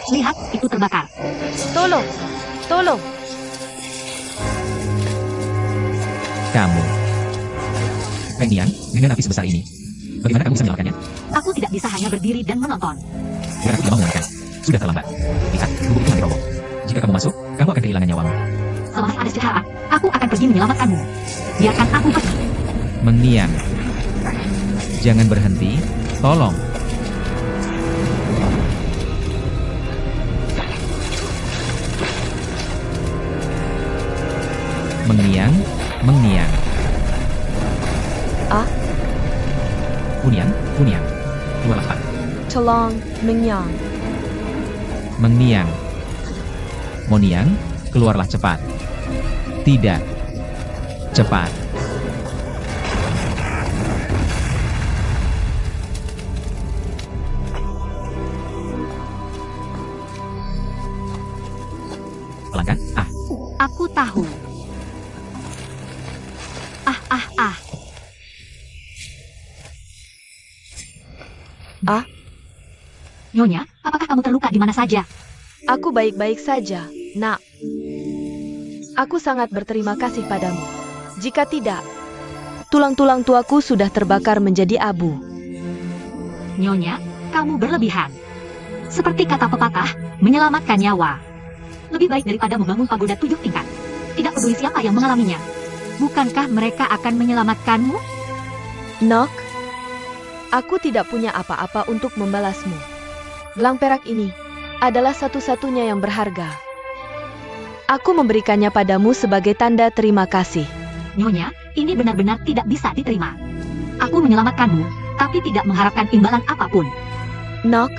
Lihat, itu terbakar. Tolong! Tolong! Kamu. Feng Nian, dengan api sebesar ini, bagaimana kamu bisa menyalakannya? Aku tidak bisa hanya berdiri dan menonton. Jika aku tidak mau menyalakan, sudah terlambat. Lihat, gubuk itu hampir roboh. Jika kamu masuk, kamu akan kehilangan nyawamu. Selama ada cahaya, aku akan pergi menyelamatkanmu. Biarkan aku pergi. Meng Nian, jangan berhenti, tolong. Meng Nian, Meng Nian. Ah, Hunian, Hunian. Keluarlah cepat. tolong, Mengyang. Meng Nian. Monian, keluarlah cepat. Tidak. Cepat. Pelanggan, Aku tahu. Ah. Ah? Nyonya, apakah kamu terluka di mana saja? Aku baik-baik saja, Nak. Aku sangat berterima kasih padamu. Jika tidak, tulang-tulang tuaku sudah terbakar menjadi abu. Nyonya, kamu berlebihan. Seperti kata pepatah, menyelamatkan nyawa. Lebih baik daripada membangun pagoda 7 tingkat. Tidak peduli siapa yang mengalaminya. Bukankah mereka akan menyelamatkanmu? Nok, aku tidak punya apa-apa untuk membalasmu. Gelang perak ini adalah satu-satunya yang berharga. Aku memberikannya padamu sebagai tanda terima kasih. Nyonya, ini benar-benar tidak bisa diterima. Aku menyelamatkanmu, tapi tidak mengharapkan imbalan apapun. Nok,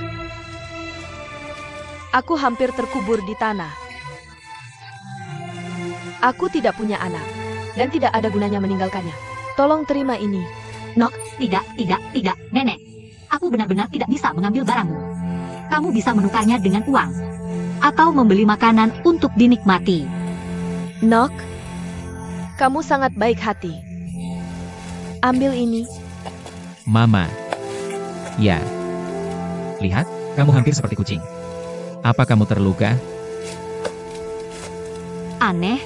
aku hampir terkubur di tanah. Aku tidak punya anak, dan tidak ada gunanya meninggalkannya. Tolong terima ini. Nok, tidak, Nenek. Aku benar-benar tidak bisa mengambil barangmu. Kamu bisa menukarnya dengan uang. Atau membeli makanan untuk dinikmati. Nok, kamu sangat baik hati. Ambil ini. Mama. Ya. Lihat, kamu hampir seperti kucing. Apa kamu terluka? Aneh.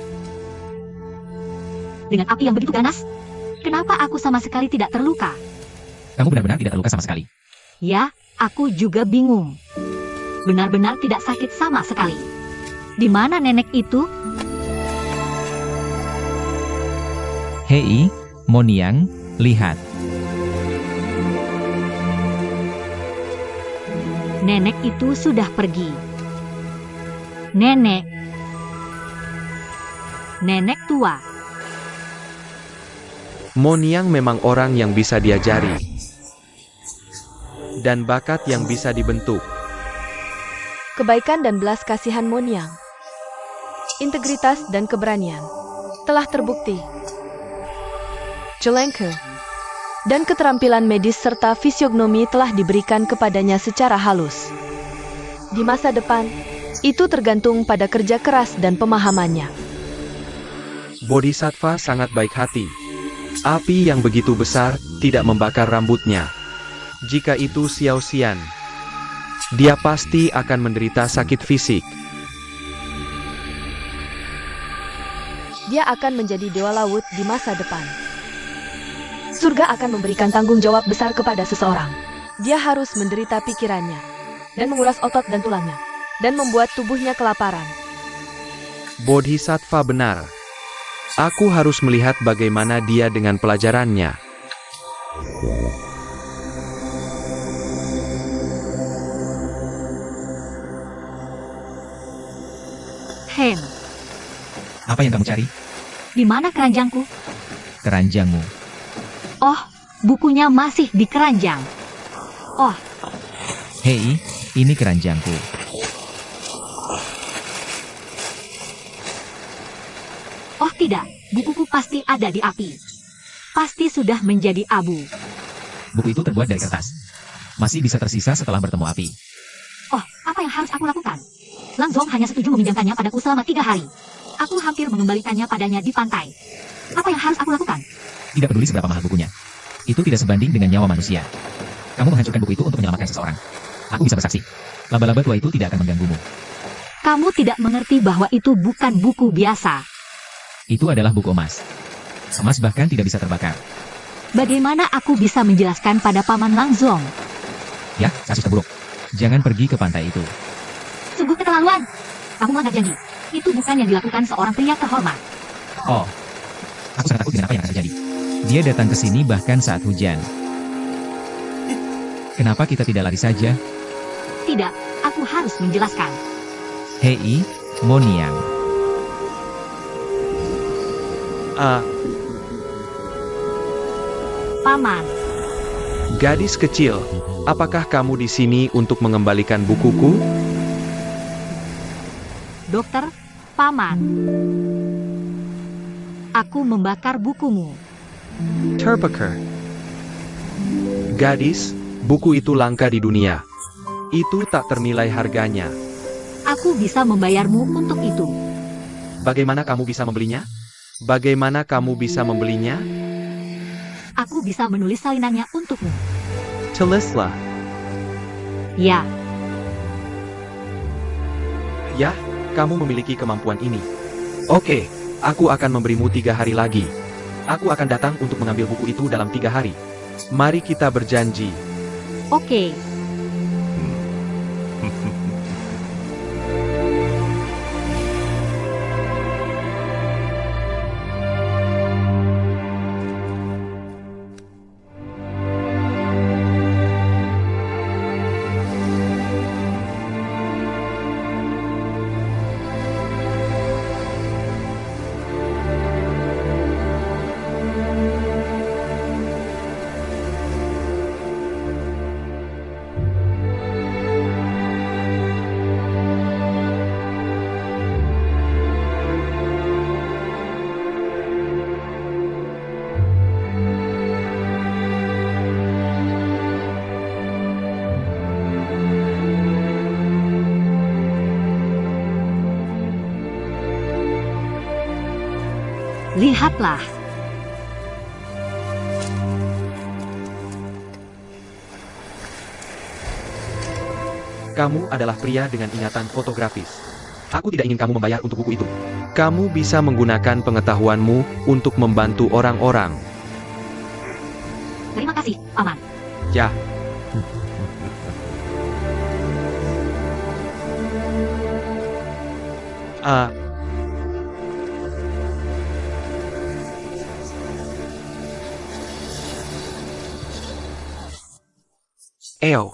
Dengan api yang begitu ganas, kenapa aku sama sekali tidak terluka? Kamu benar-benar tidak terluka sama sekali. Ya, aku juga bingung. Benar-benar tidak sakit sama sekali. Di mana nenek itu? Hei, Moniang, lihat. Nenek itu sudah pergi. Nenek tua. Moniang memang orang yang bisa diajari. Dan bakat yang bisa dibentuk. Kebaikan dan belas kasihan Moniang, integritas dan keberanian telah terbukti. Jelengke dan keterampilan medis serta fisiognomi telah diberikan kepadanya secara halus. Di masa depan, itu tergantung pada kerja keras dan pemahamannya. Bodhisattva sangat baik hati. Api yang begitu besar tidak membakar rambutnya. Jika itu Xiao Xian, dia pasti akan menderita sakit fisik. Dia akan menjadi dewa laut di masa depan. Surga akan memberikan tanggung jawab besar kepada seseorang. Dia harus menderita pikirannya, dan menguras otot dan tulangnya, dan membuat tubuhnya kelaparan. Bodhisattva benar. Aku harus melihat bagaimana dia dengan pelajarannya. Hem, Apa yang kamu cari? di mana keranjangku? Keranjangmu. Oh, bukunya masih di keranjang. Oh, Hei, ini keranjangku. oh tidak, bukuku pasti ada di api. Pasti sudah menjadi abu. Buku itu terbuat dari kertas. Masih bisa tersisa setelah bertemu api. Oh, apa yang harus aku lakukan? Lang Zong hanya setuju meminjamkannya padaku selama 3 hari. Aku hampir mengembalikannya padanya di pantai. Apa yang harus aku lakukan? Tidak peduli seberapa mahal bukunya. Itu tidak sebanding dengan nyawa manusia. Kamu menghancurkan buku itu untuk menyelamatkan seseorang. Aku bisa bersaksi. Laba-laba tua itu tidak akan mengganggumu. Kamu tidak mengerti bahwa itu bukan buku biasa. Itu adalah buku emas. Emas bahkan tidak bisa terbakar. Bagaimana aku bisa menjelaskan pada Paman Langzong? Ya, kasus terburuk. Jangan pergi ke pantai itu. Sungguh keterlaluan. Kamu melanggar janji. Itu bukan yang dilakukan seorang pria terhormat. Oh. Aku sangat takut dengan apa yang akan terjadi. Dia datang ke sini bahkan saat hujan. Kenapa kita tidak lari saja? Tidak, aku harus menjelaskan. Hei, Moniang. Paman, Gadis kecil, apakah kamu di sini untuk mengembalikan bukuku? Dokter, Paman. Aku membakar bukumu. Terbaker. Gadis, buku itu langka di dunia. Itu tak ternilai harganya. Aku bisa membayarmu untuk itu. Bagaimana kamu bisa membelinya? Bagaimana kamu bisa membelinya? Aku bisa menulis salinannya untukmu. Tulislah. Ya, Ya, kamu memiliki kemampuan ini. Oke, aku akan memberimu 3 hari lagi. Aku akan datang untuk mengambil buku itu dalam 3 hari. Mari kita berjanji. oke. Lihatlah. Kamu adalah pria dengan ingatan fotografis. Aku tidak ingin kamu membayar untuk buku itu. Kamu bisa menggunakan pengetahuanmu untuk membantu orang-orang. Terima kasih, Paman. Ya.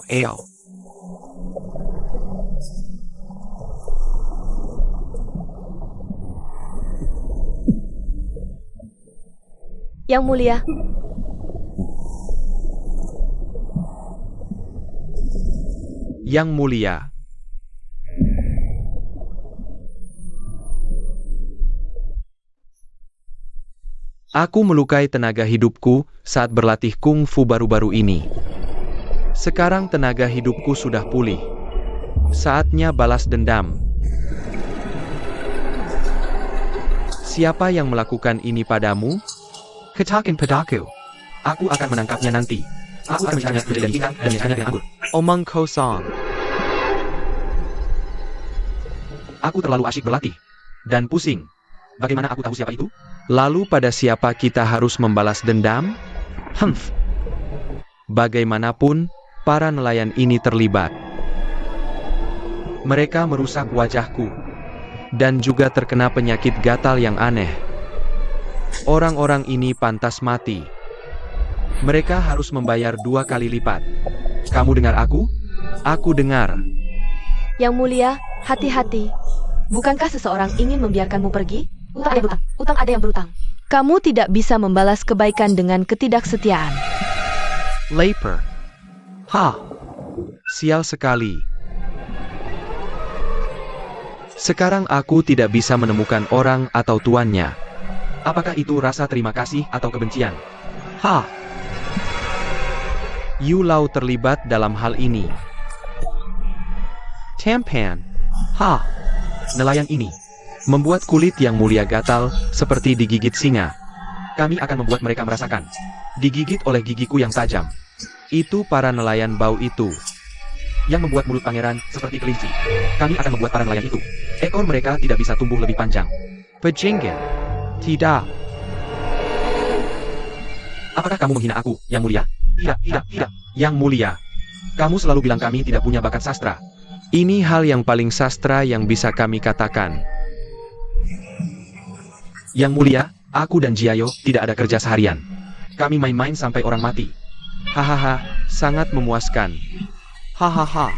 Eo. Yang Mulia, Yang Mulia. Aku melukai tenaga hidupku saat berlatih kungfu baru-baru ini. Sekarang tenaga hidupku sudah pulih. Saatnya balas dendam. Siapa yang melakukan ini padamu? Katakan padaku. Aku akan menangkapnya nanti. Aku akan mencarinya menjadi ikan dan menyekanya dengan anggur. Omong kosong. Aku terlalu asyik berlatih. Dan pusing. Bagaimana aku tahu siapa itu? Lalu pada siapa kita harus membalas dendam? Bagaimanapun, para nelayan ini terlibat. Mereka merusak wajahku. Dan juga terkena penyakit gatal yang aneh. Orang-orang ini pantas mati. Mereka harus membayar 2 kali lipat. Kamu dengar aku? Aku dengar. Yang Mulia, hati-hati. Bukankah seseorang ingin membiarkanmu pergi? Utang ada yang berutang. Kamu tidak bisa membalas kebaikan dengan ketidaksetiaan. Lapar. Sial sekali. Sekarang aku tidak bisa menemukan orang atau tuannya. Apakah itu rasa terima kasih atau kebencian? Yu Lao terlibat dalam hal ini. Tampan. Nelayan ini membuat kulit yang mulia gatal seperti digigit singa. Kami akan membuat mereka merasakan digigit oleh gigiku yang tajam. Itu para nelayan bau itu. yang membuat mulut pangeran seperti kelinci. Kami akan membuat para nelayan itu. Ekor mereka tidak bisa tumbuh lebih panjang. Pejingga. Tidak. Apakah kamu menghina aku, Yang Mulia? Tidak. Yang Mulia. Kamu selalu bilang kami tidak punya bakat sastra. Ini hal yang paling sastra yang bisa kami katakan. Yang Mulia, aku dan Jiayo tidak ada kerja seharian. Kami main-main sampai orang mati. Hahaha, sangat memuaskan. Hahaha.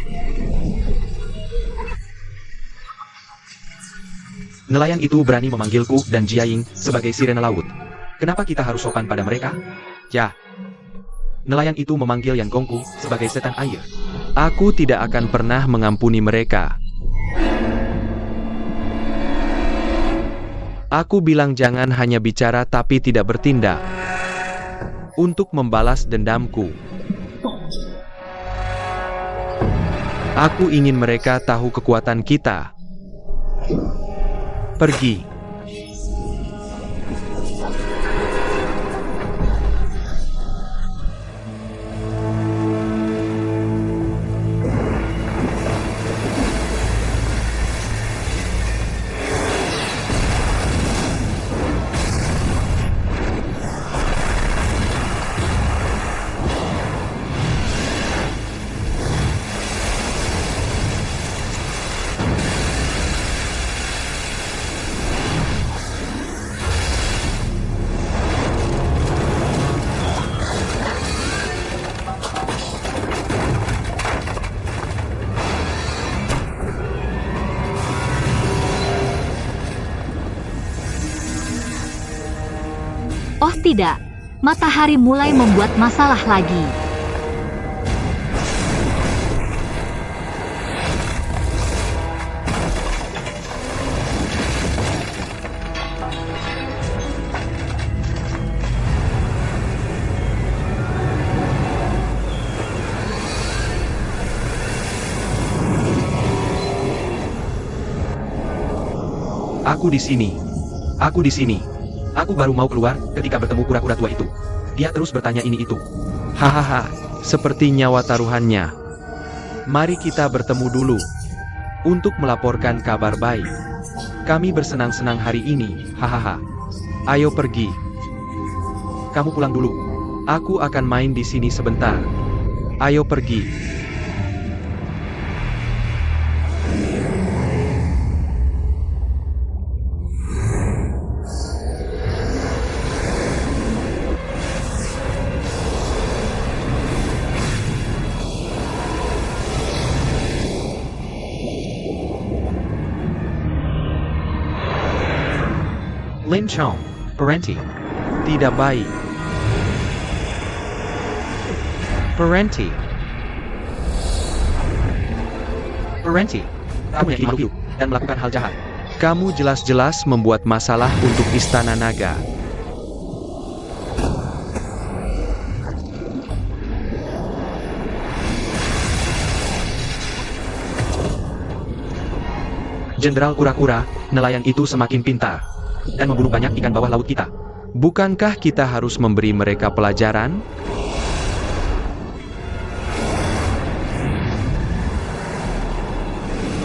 Nelayan itu berani memanggilku dan Jiaying sebagai sirena laut. Kenapa kita harus sopan pada mereka? Ya. Nelayan itu memanggil Yan Gongku sebagai setan air. Aku tidak akan pernah mengampuni mereka. Aku bilang jangan hanya bicara tapi tidak bertindak. Untuk membalas dendamku. Aku ingin mereka tahu kekuatan kita. Pergi. Oh tidak, matahari mulai membuat masalah lagi. Aku di sini. Aku di sini. Aku baru mau keluar ketika bertemu kura-kura tua itu. Dia terus bertanya ini itu. Hahaha, seperti nyawa taruhannya. Mari kita bertemu dulu. Untuk melaporkan kabar baik. Kami bersenang-senang hari ini, hahaha. Ayo pergi. Kamu pulang dulu. Aku akan main di sini sebentar. Ayo pergi. Lin Chong, berhenti. Tidak baik. Berhenti. Berhenti. Kamu yang makhluk dan melakukan hal jahat. Kamu jelas-jelas membuat masalah untuk Istana Naga. Jenderal Kura-Kura, nelayan itu semakin pintar dan membunuh banyak ikan bawah laut kita. Bukankah kita harus memberi mereka pelajaran?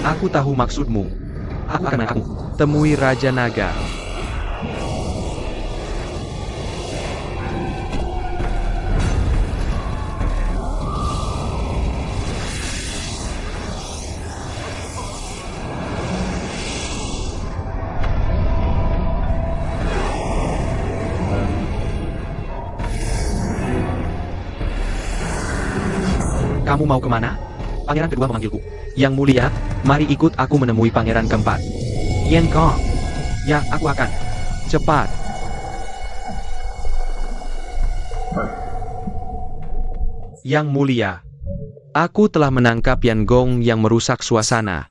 Aku tahu maksudmu. Aku akan menangkapmu. Temui Raja Naga. Kamu mau kemana? Pangeran kedua memanggilku. Yang Mulia, mari ikut aku menemui pangeran keempat. Yan Gong. Ya, aku akan. Cepat. Yang Mulia, aku telah menangkap Yan Gong yang merusak suasana.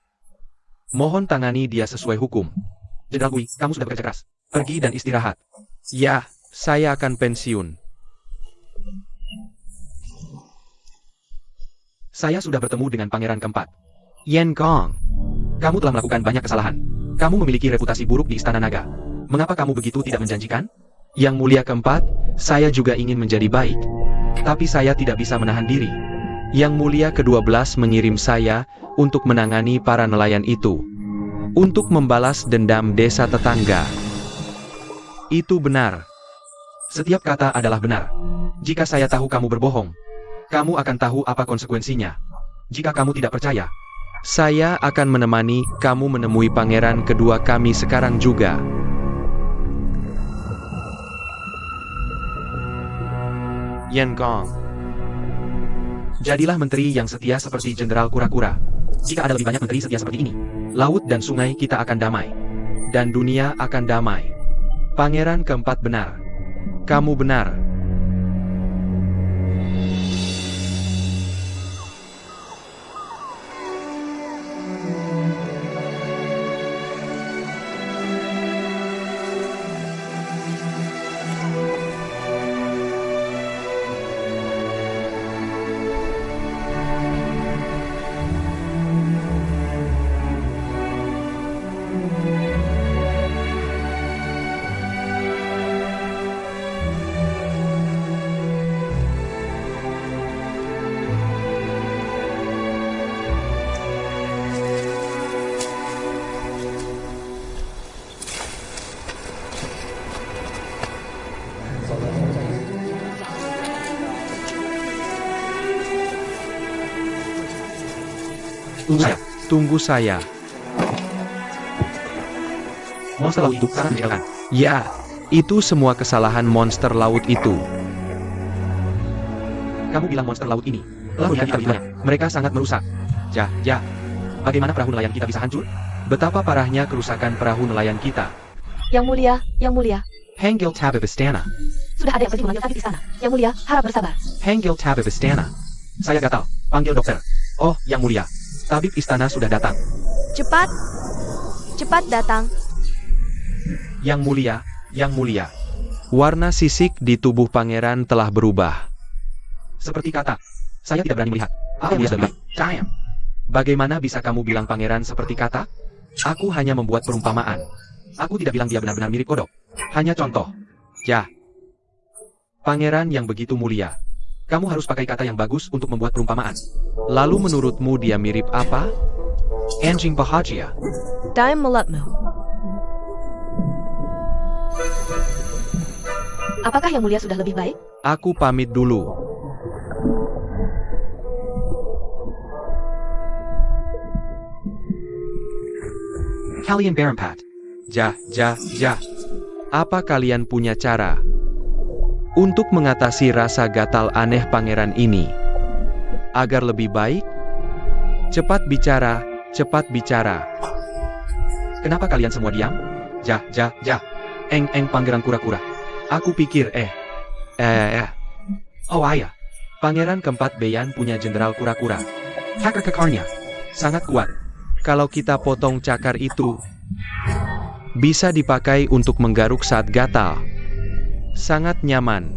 Mohon tangani dia sesuai hukum. Jenderal Gui, kamu sudah bekerja keras. Pergi dan istirahat. Ya, saya akan pensiun. Saya sudah bertemu dengan pangeran keempat. Yan Gong. Kamu telah melakukan banyak kesalahan. Kamu memiliki reputasi buruk di Istana Naga. Mengapa kamu begitu tidak menjanjikan? Yang Mulia keempat, saya juga ingin menjadi baik. Tapi saya tidak bisa menahan diri. Yang Mulia ke-12 mengirim saya untuk menangani para nelayan itu. Untuk membalas dendam desa tetangga. Itu benar. Setiap kata adalah benar. Jika saya tahu kamu berbohong, kamu akan tahu apa konsekuensinya. Jika kamu tidak percaya, saya akan menemani kamu menemui pangeran kedua kami sekarang juga. Yan Gong. Jadilah menteri yang setia seperti Jenderal Kura-Kura. Jika ada lebih banyak menteri setia seperti ini, laut dan sungai kita akan damai. Dan dunia akan damai. Pangeran keempat benar. Kamu benar. Tunggu saya. Monster laut itu sangat menyebalkan. Ya, itu semua kesalahan monster laut itu. Kamu bilang monster laut ini telah melihat kita banyak. Mereka sangat merusak. Ya. Bagaimana perahu nelayan kita bisa hancur? Betapa parahnya kerusakan perahu nelayan kita. Yang mulia. Hengil Tabib Istana. Sudah ada yang pergi memanggil tabib istana. Yang mulia, harap bersabar. Hengil Tabib Istana. Saya gatal. Panggil dokter. Oh, Yang Mulia. Tabib istana sudah datang. Cepat datang. Yang Mulia. Warna sisik di tubuh pangeran telah berubah. Seperti kata. Saya tidak berani melihat. Apa yang sudah baik? Bagaimana bisa kamu bilang pangeran seperti kata? Aku hanya membuat perumpamaan. Aku tidak bilang dia benar-benar mirip kodok. Hanya contoh. Ya. Pangeran yang begitu mulia. Kamu harus pakai kata yang bagus untuk membuat perumpamaan. Lalu menurutmu dia mirip apa? Anjing bahagia. Time mulutmu. Apakah yang mulia sudah lebih baik? Aku pamit dulu. Kalian berempat. Ja. Apa kalian punya cara untuk mengatasi rasa gatal aneh pangeran ini? Agar lebih baik? Cepat bicara. Kenapa kalian semua diam? Ja. Pangeran Kura-Kura. Aku pikir Oh ayah. Pangeran keempat Beyan punya Jenderal Kura-Kura. Cakar kekarnya. Sangat kuat. Kalau kita potong cakar itu, bisa dipakai untuk menggaruk saat gatal. Sangat nyaman.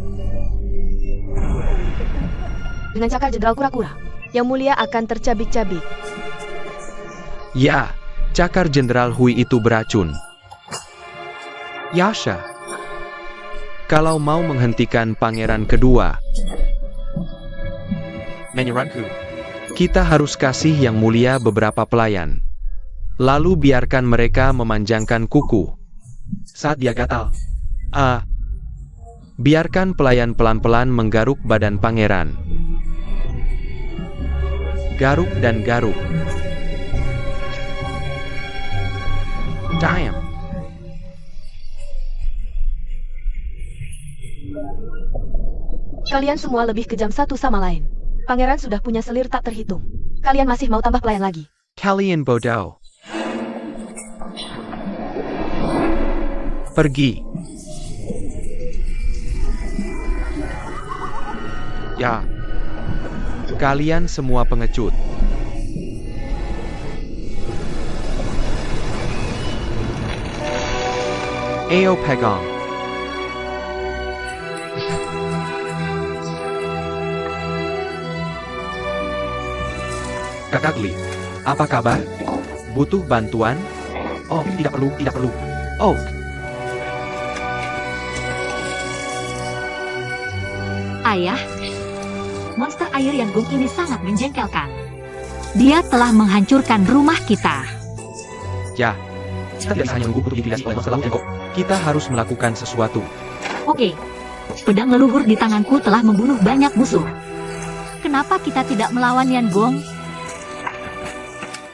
Dengan cakar Jenderal Kura-Kura, yang mulia akan tercabik-cabik. Ya, cakar Jenderal Hui itu beracun. Yasha, kalau mau menghentikan pangeran kedua, Menyeratku. kita harus kasih yang mulia beberapa pelayan. Lalu biarkan mereka memanjangkan kuku. Saat dia gatal. Biarkan pelayan pelan-pelan menggaruk badan pangeran. Garuk dan garuk. Damn. Kalian semua lebih kejam satu sama lain. Pangeran sudah punya selir tak terhitung. Kalian masih mau tambah pelayan lagi? Kalian bodoh. Pergi. Ya. Kalian semua pengecut. Ayo pegang. Kakak Li, apa kabar? Butuh bantuan? Oh, tidak perlu. Oh, Ayah, monster air Yanggung ini sangat menjengkelkan. Dia telah menghancurkan rumah kita. Ya, kita tidak bisa hanya menunggu untuk diintimidasi oleh monster laut Yangong. Kita harus melakukan sesuatu. Oke, pedang leluhur di tanganku telah membunuh banyak musuh. Kenapa kita tidak melawan Yangong?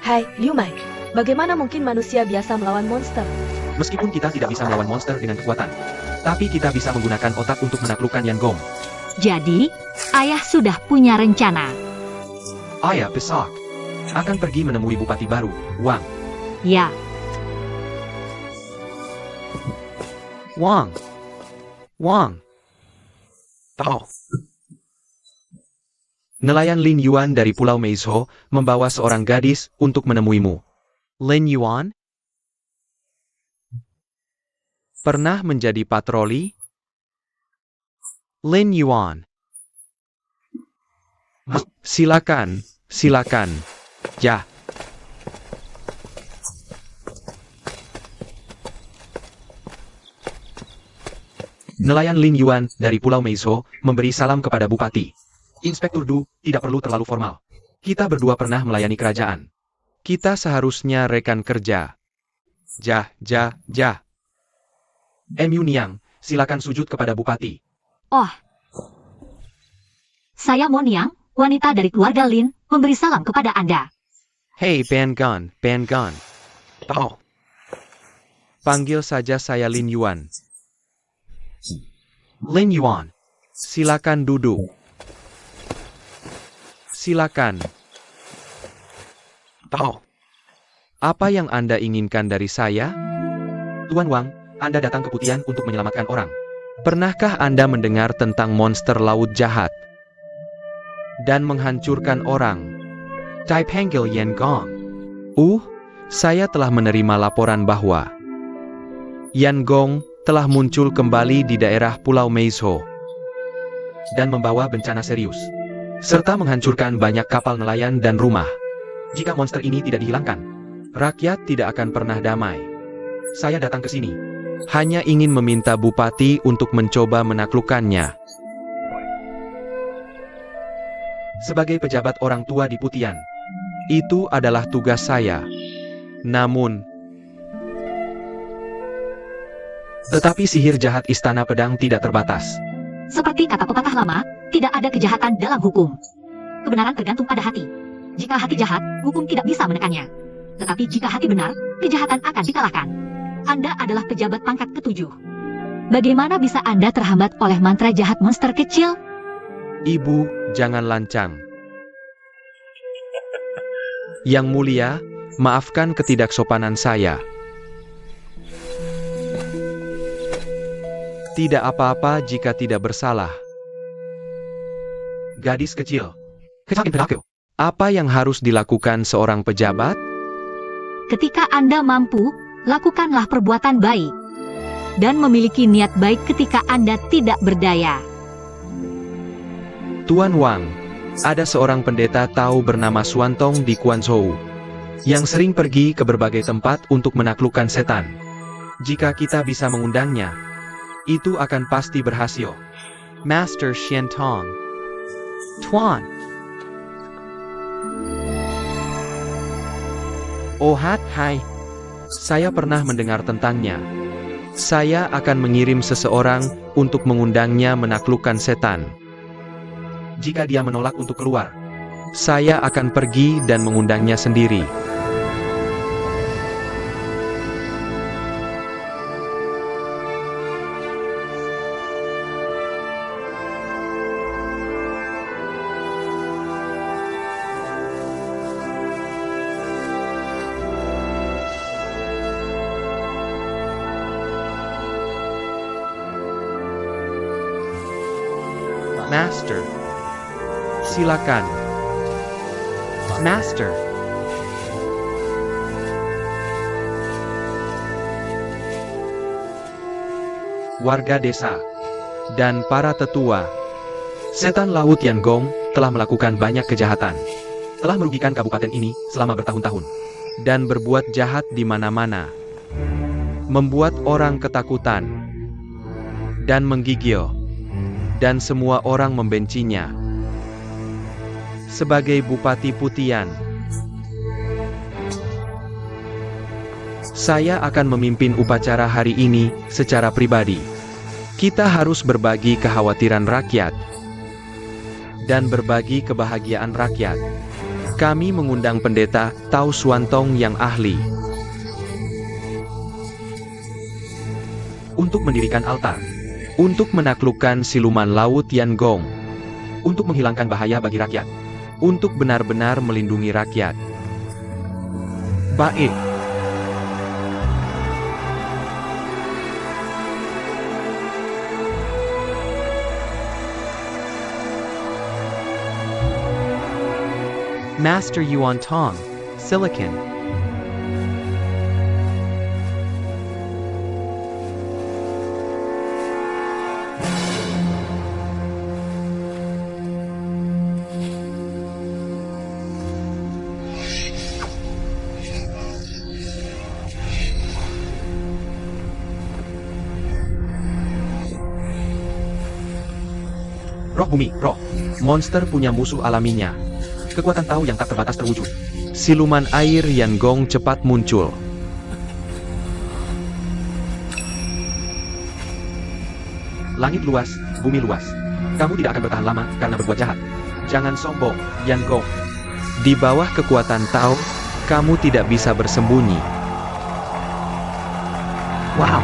Hai, Liu Mai. Bagaimana mungkin manusia biasa melawan monster? Meskipun kita tidak bisa melawan monster dengan kekuatan, tapi kita bisa menggunakan otak untuk menaklukkan Yangong. Jadi, ayah sudah punya rencana. Ayah besar akan pergi menemui bupati baru, Wang. Ya, Wang. Wang. Tahu. Nelayan Lin Yuan dari Pulau Meizhou membawa seorang gadis untuk menemuimu. Lin Yuan? Pernah menjadi patroli? Lin Yuan. Silakan, silakan. Ya. Nelayan Lin Yuan dari Pulau Meizhou memberi salam kepada bupati. Inspektur Du, tidak perlu terlalu formal. Kita berdua pernah melayani kerajaan. Kita seharusnya rekan kerja. Ja. MU Niang, silakan sujud kepada bupati. oh. Saya Moniang, wanita dari keluarga Lin, memberi salam kepada Anda. Hey, Ban Gun. Tahu. Panggil saja saya Lin Yuan. Lin Yuan. Silakan duduk. Silakan. Tahu. Apa yang Anda inginkan dari saya? Tuan Wang, Anda datang ke Putian untuk menyelamatkan orang. Pernahkah Anda mendengar tentang monster laut jahat dan menghancurkan orang? Dipanggil Yangong. Saya telah menerima laporan bahwa Yangong telah muncul kembali di daerah Pulau Meizhou Dan membawa bencana serius. Serta menghancurkan banyak kapal nelayan dan rumah. Jika monster ini tidak dihilangkan, rakyat tidak akan pernah damai. saya datang ke sini. Hanya ingin meminta bupati untuk mencoba menaklukkannya. Sebagai pejabat orang tua di Putian, Itu adalah tugas saya. Namun, tetapi sihir jahat Istana Pedang tidak terbatas. Seperti kata pepatah lama, tidak ada kejahatan dalam hukum. Kebenaran tergantung pada hati. Jika hati jahat, hukum tidak bisa menekannya. Tetapi jika hati benar, kejahatan akan dikalahkan. Anda adalah pejabat pangkat ke-7. Bagaimana bisa Anda terhambat oleh mantra jahat monster kecil? Ibu, jangan lancang. Yang mulia, maafkan ketidaksopanan saya. Tidak apa-apa jika tidak bersalah. Gadis kecil. Kecil imperatif. Apa yang harus dilakukan seorang pejabat? Ketika Anda mampu, lakukanlah perbuatan baik. Dan memiliki niat baik ketika Anda tidak berdaya. Tuan Wang, ada seorang pendeta tahu bernama Suantong di Guangzhou, Yang sering pergi ke berbagai tempat untuk menaklukkan setan. Jika kita bisa mengundangnya, itu akan pasti berhasil. Master Xiantong. Tuan. Oh hai. Saya pernah mendengar tentangnya. Saya akan mengirim seseorang untuk mengundangnya menaklukkan setan. Jika dia menolak untuk keluar, Saya akan pergi dan mengundangnya sendiri. Master. Silakan. Master. warga desa, Dan para tetua. setan laut Yangong telah melakukan banyak kejahatan. Telah merugikan kabupaten ini selama bertahun-tahun. Dan berbuat jahat di mana-mana. Membuat orang ketakutan. Dan menggigil. Dan semua orang membencinya. Sebagai Bupati Putian, saya akan memimpin upacara hari ini secara pribadi. Kita harus berbagi kekhawatiran rakyat dan berbagi kebahagiaan rakyat. Kami mengundang pendeta Tau Suantong yang ahli Untuk mendirikan altar. untuk menaklukkan siluman laut Yangon, Untuk menghilangkan bahaya bagi rakyat. untuk benar-benar melindungi rakyat. Baik. Master Yuan Tong, Silicon. Roh bumi, roh. Monster punya musuh alaminya. Kekuatan tahu yang tak terbatas terwujud. Siluman air Yangon cepat muncul. Langit luas, bumi luas. Kamu tidak akan bertahan lama karena berbuat jahat. Jangan sombong, Yangon. Di bawah kekuatan Tao, kamu tidak bisa bersembunyi. Wow.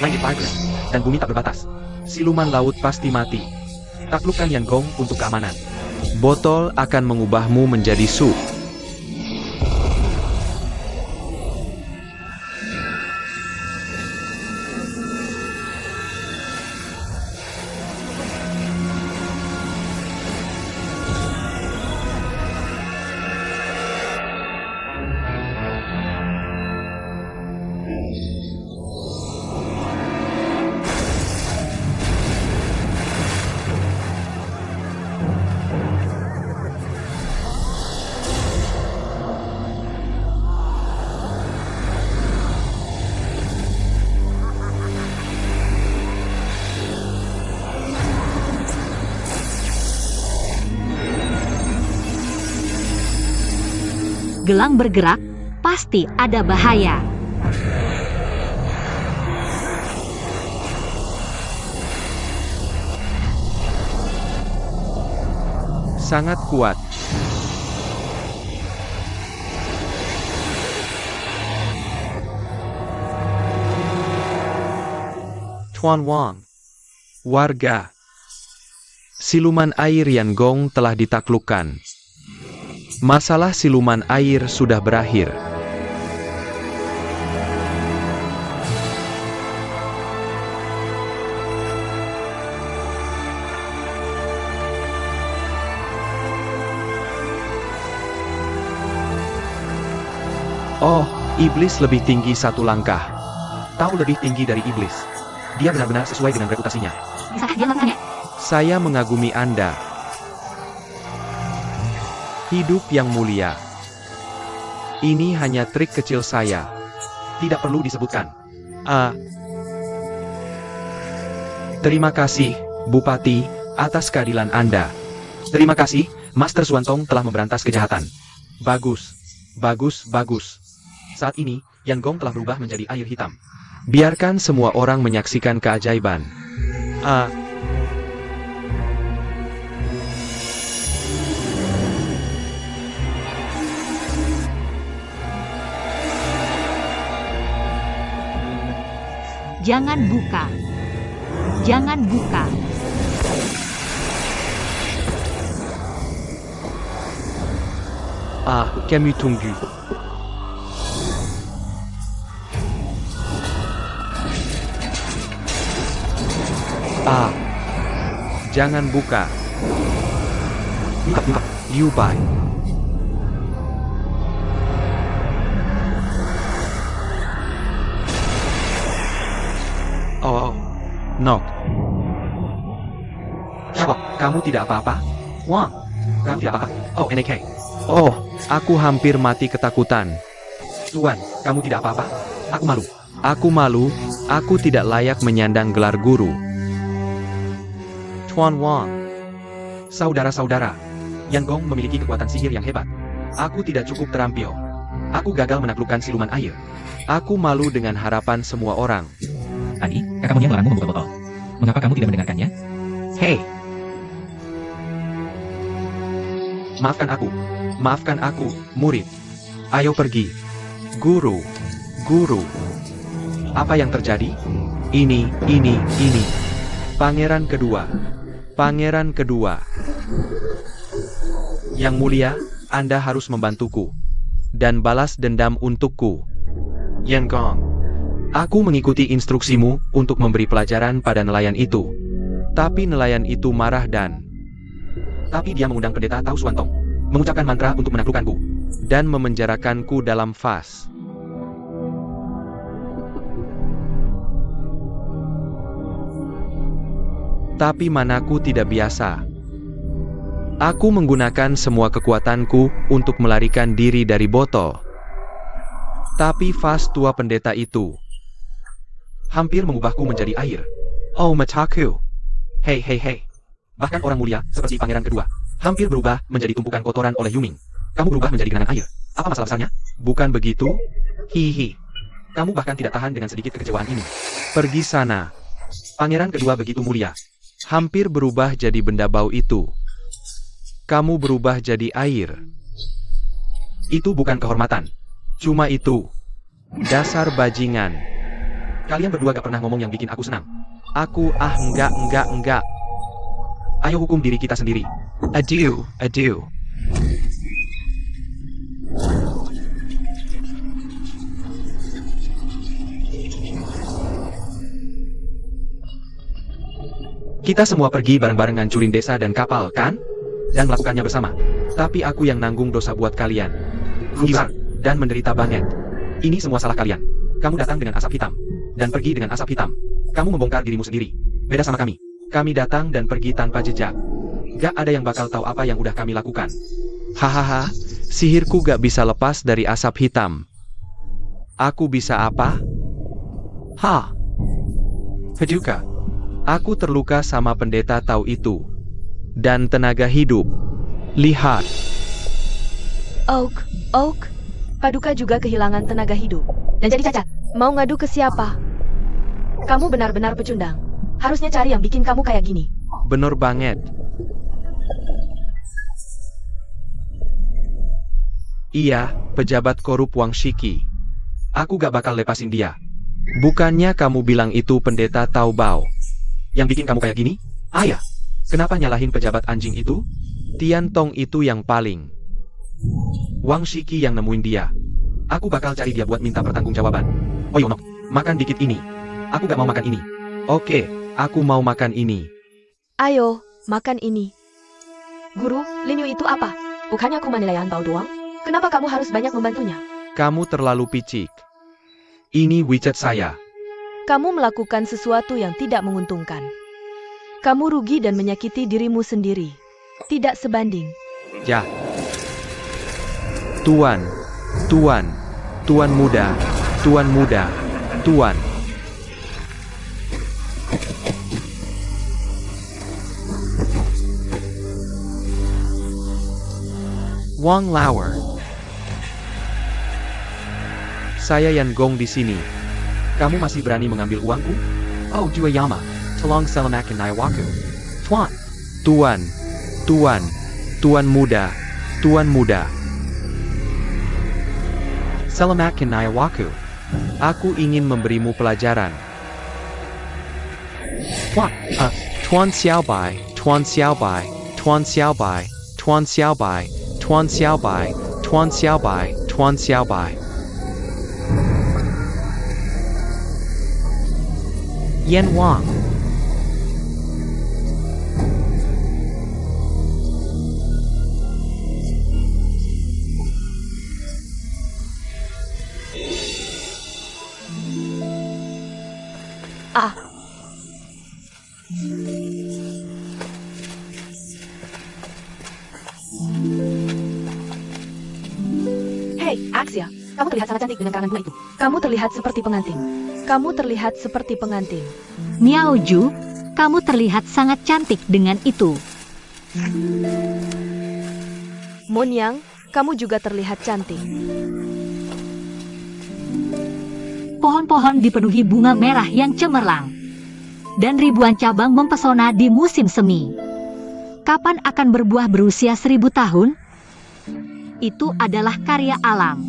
Langit vibrant, dan bumi tak berbatas. Siluman laut pasti mati. Taklukkan Yangon untuk keamanan. Botol akan mengubahmu menjadi sup. Gelang bergerak, pasti ada bahaya. Sangat kuat. Tuan Wang. Warga. Siluman air Yangon telah ditaklukkan. Masalah siluman air sudah berakhir. Oh, iblis lebih tinggi satu langkah. Tahu lebih tinggi dari iblis. Dia benar-benar sesuai dengan reputasinya. Bisakah dia melakukannya? Saya mengagumi Anda. Hidup yang mulia. Ini hanya trik kecil saya. Tidak perlu disebutkan. Terima kasih, Bupati, atas keadilan Anda. Terima kasih, Master Suantong telah memberantas kejahatan. Bagus. Bagus, bagus. Saat ini, Yangon telah berubah menjadi air hitam. Biarkan semua orang menyaksikan keajaiban. Jangan buka. Jangan buka. Kami tunggu. Jangan buka. Liu Bai. Knock. Kamu tidak apa-apa? Wang, kamu tidak apa-apa? Oh, NK. Oh, aku hampir mati ketakutan. Tuan, kamu tidak apa-apa? Aku malu. Aku malu, aku tidak layak menyandang gelar guru. Tuan Wang, Saudara-saudara, Yan Gong memiliki kekuatan sihir yang hebat. Aku tidak cukup terampil. Aku gagal menaklukkan siluman air. aku malu dengan harapan semua orang. Tadi, kakakmu yang melarangmu membuka botol. Mengapa kamu tidak mendengarkannya? Hei! Maafkan aku, murid. Ayo pergi. Guru, guru. Apa yang terjadi? Ini. Pangeran kedua. Yang mulia, Anda harus membantuku. Dan balas dendam untukku. Yan Gong, Aku mengikuti instruksimu untuk memberi pelajaran pada nelayan itu. Tapi nelayan itu marah tapi dia mengundang pendeta Tao Suantong, mengucapkan mantra untuk menaklukkanku. dan memenjarakanku dalam vas. Tapi manaku tidak biasa. Aku menggunakan semua kekuatanku untuk melarikan diri dari botol. Tapi vas tua pendeta itu Hampir mengubahku menjadi air. oh mataku. Hei. Bahkan orang mulia, seperti pangeran kedua, hampir berubah menjadi tumpukan kotoran oleh Yuming. Kamu berubah menjadi genangan air. Apa masalah besarnya? Bukan begitu? Hihi. Kamu bahkan tidak tahan dengan sedikit kekecewaan ini. Pergi sana. Pangeran kedua begitu mulia. Hampir berubah jadi benda bau itu. Kamu berubah jadi air. Itu bukan kehormatan. Cuma itu. Dasar bajingan. Kalian berdua gak pernah ngomong yang bikin aku senang. Aku enggak. Ayo hukum diri kita sendiri. Adieu. Kita semua pergi bareng-bareng ngancurin desa dan kapal, kan? Dan melakukannya bersama. Tapi aku yang nanggung dosa buat kalian. Rusak dan menderita banget. Ini semua salah kalian. Kamu datang dengan asap hitam. Dan pergi dengan asap hitam. Kamu membongkar dirimu sendiri. Beda sama kami. Kami datang dan pergi tanpa jejak. Gak ada yang bakal tahu apa yang udah kami lakukan. Hahaha, sihirku gak bisa lepas dari asap hitam. Aku bisa apa? Paduka. Aku terluka sama pendeta Tao itu. Dan tenaga hidup. Lihat. Oak. Paduka juga kehilangan tenaga hidup. Dan jadi cacat. Mau ngadu ke siapa? Kamu benar-benar pecundang. Harusnya cari yang bikin kamu kayak gini. Bener banget. Iya, pejabat korup Wang Shiki. Aku gak bakal lepasin dia. Bukannya kamu bilang itu pendeta Tao Bao. Yang bikin kamu kayak gini? Ayah. Kenapa nyalahin pejabat anjing itu? Tian Tong itu yang paling. Wang Shiki yang nemuin dia. Aku bakal cari dia buat minta pertanggungjawaban. Oh Yonok, makan dikit ini. Aku gak mau makan ini. Oke, aku mau makan ini. Ayo, makan ini. Guru, Lin Yu itu apa? Bukannya aku nilaian Tao doang? Kenapa kamu harus banyak membantunya? Kamu terlalu picik. Ini WeChat saya. Kamu melakukan sesuatu yang tidak menguntungkan. Kamu rugi dan menyakiti dirimu sendiri. Tidak sebanding. Ya. Tuan muda. Wang Lauer. Saya Yan Gong di sini. Kamu masih berani mengambil uangku? Oh Jueyama, tolong selamatkan Naiwaku. Tuan muda. Selamatkan Naiwaku. Aku ingin memberimu pelajaran. Tuan Xiaobai. Yan Wang. Hei, Axia. Kamu terlihat sangat cantik dengan karangan bunga itu. Kamu terlihat seperti pengantin. Kamu terlihat seperti pengantin. Miao Ju, kamu terlihat sangat cantik dengan itu. Monyang, kamu juga terlihat cantik. Pohon-pohon dipenuhi bunga merah yang cemerlang. Dan ribuan cabang mempesona di musim semi. Kapan akan berbuah berusia 1000 tahun? Itu adalah karya alam.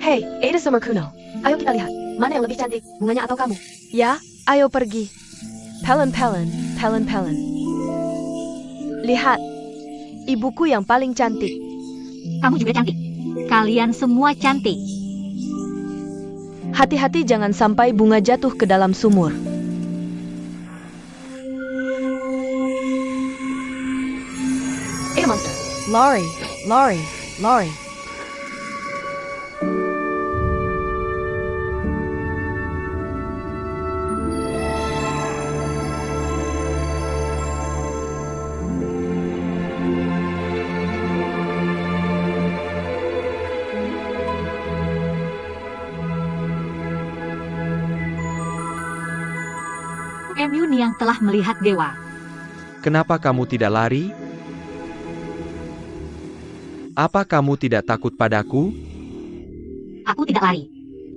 Hei, Ada Summer Kuno. Ayo kita lihat, mana yang lebih cantik, bunganya atau kamu? Ya, ayo pergi. Pelen-pelen, pelen-pelen. Lihat, ibuku yang paling cantik. Kamu juga cantik. Kalian semua cantik. Hati-hati jangan sampai bunga jatuh ke dalam sumur. Monster. Lori, Lori, Lori. Emyu Niang telah melihat dewa. Kenapa kamu tidak lari? Apa kamu tidak takut padaku? Aku tidak lari.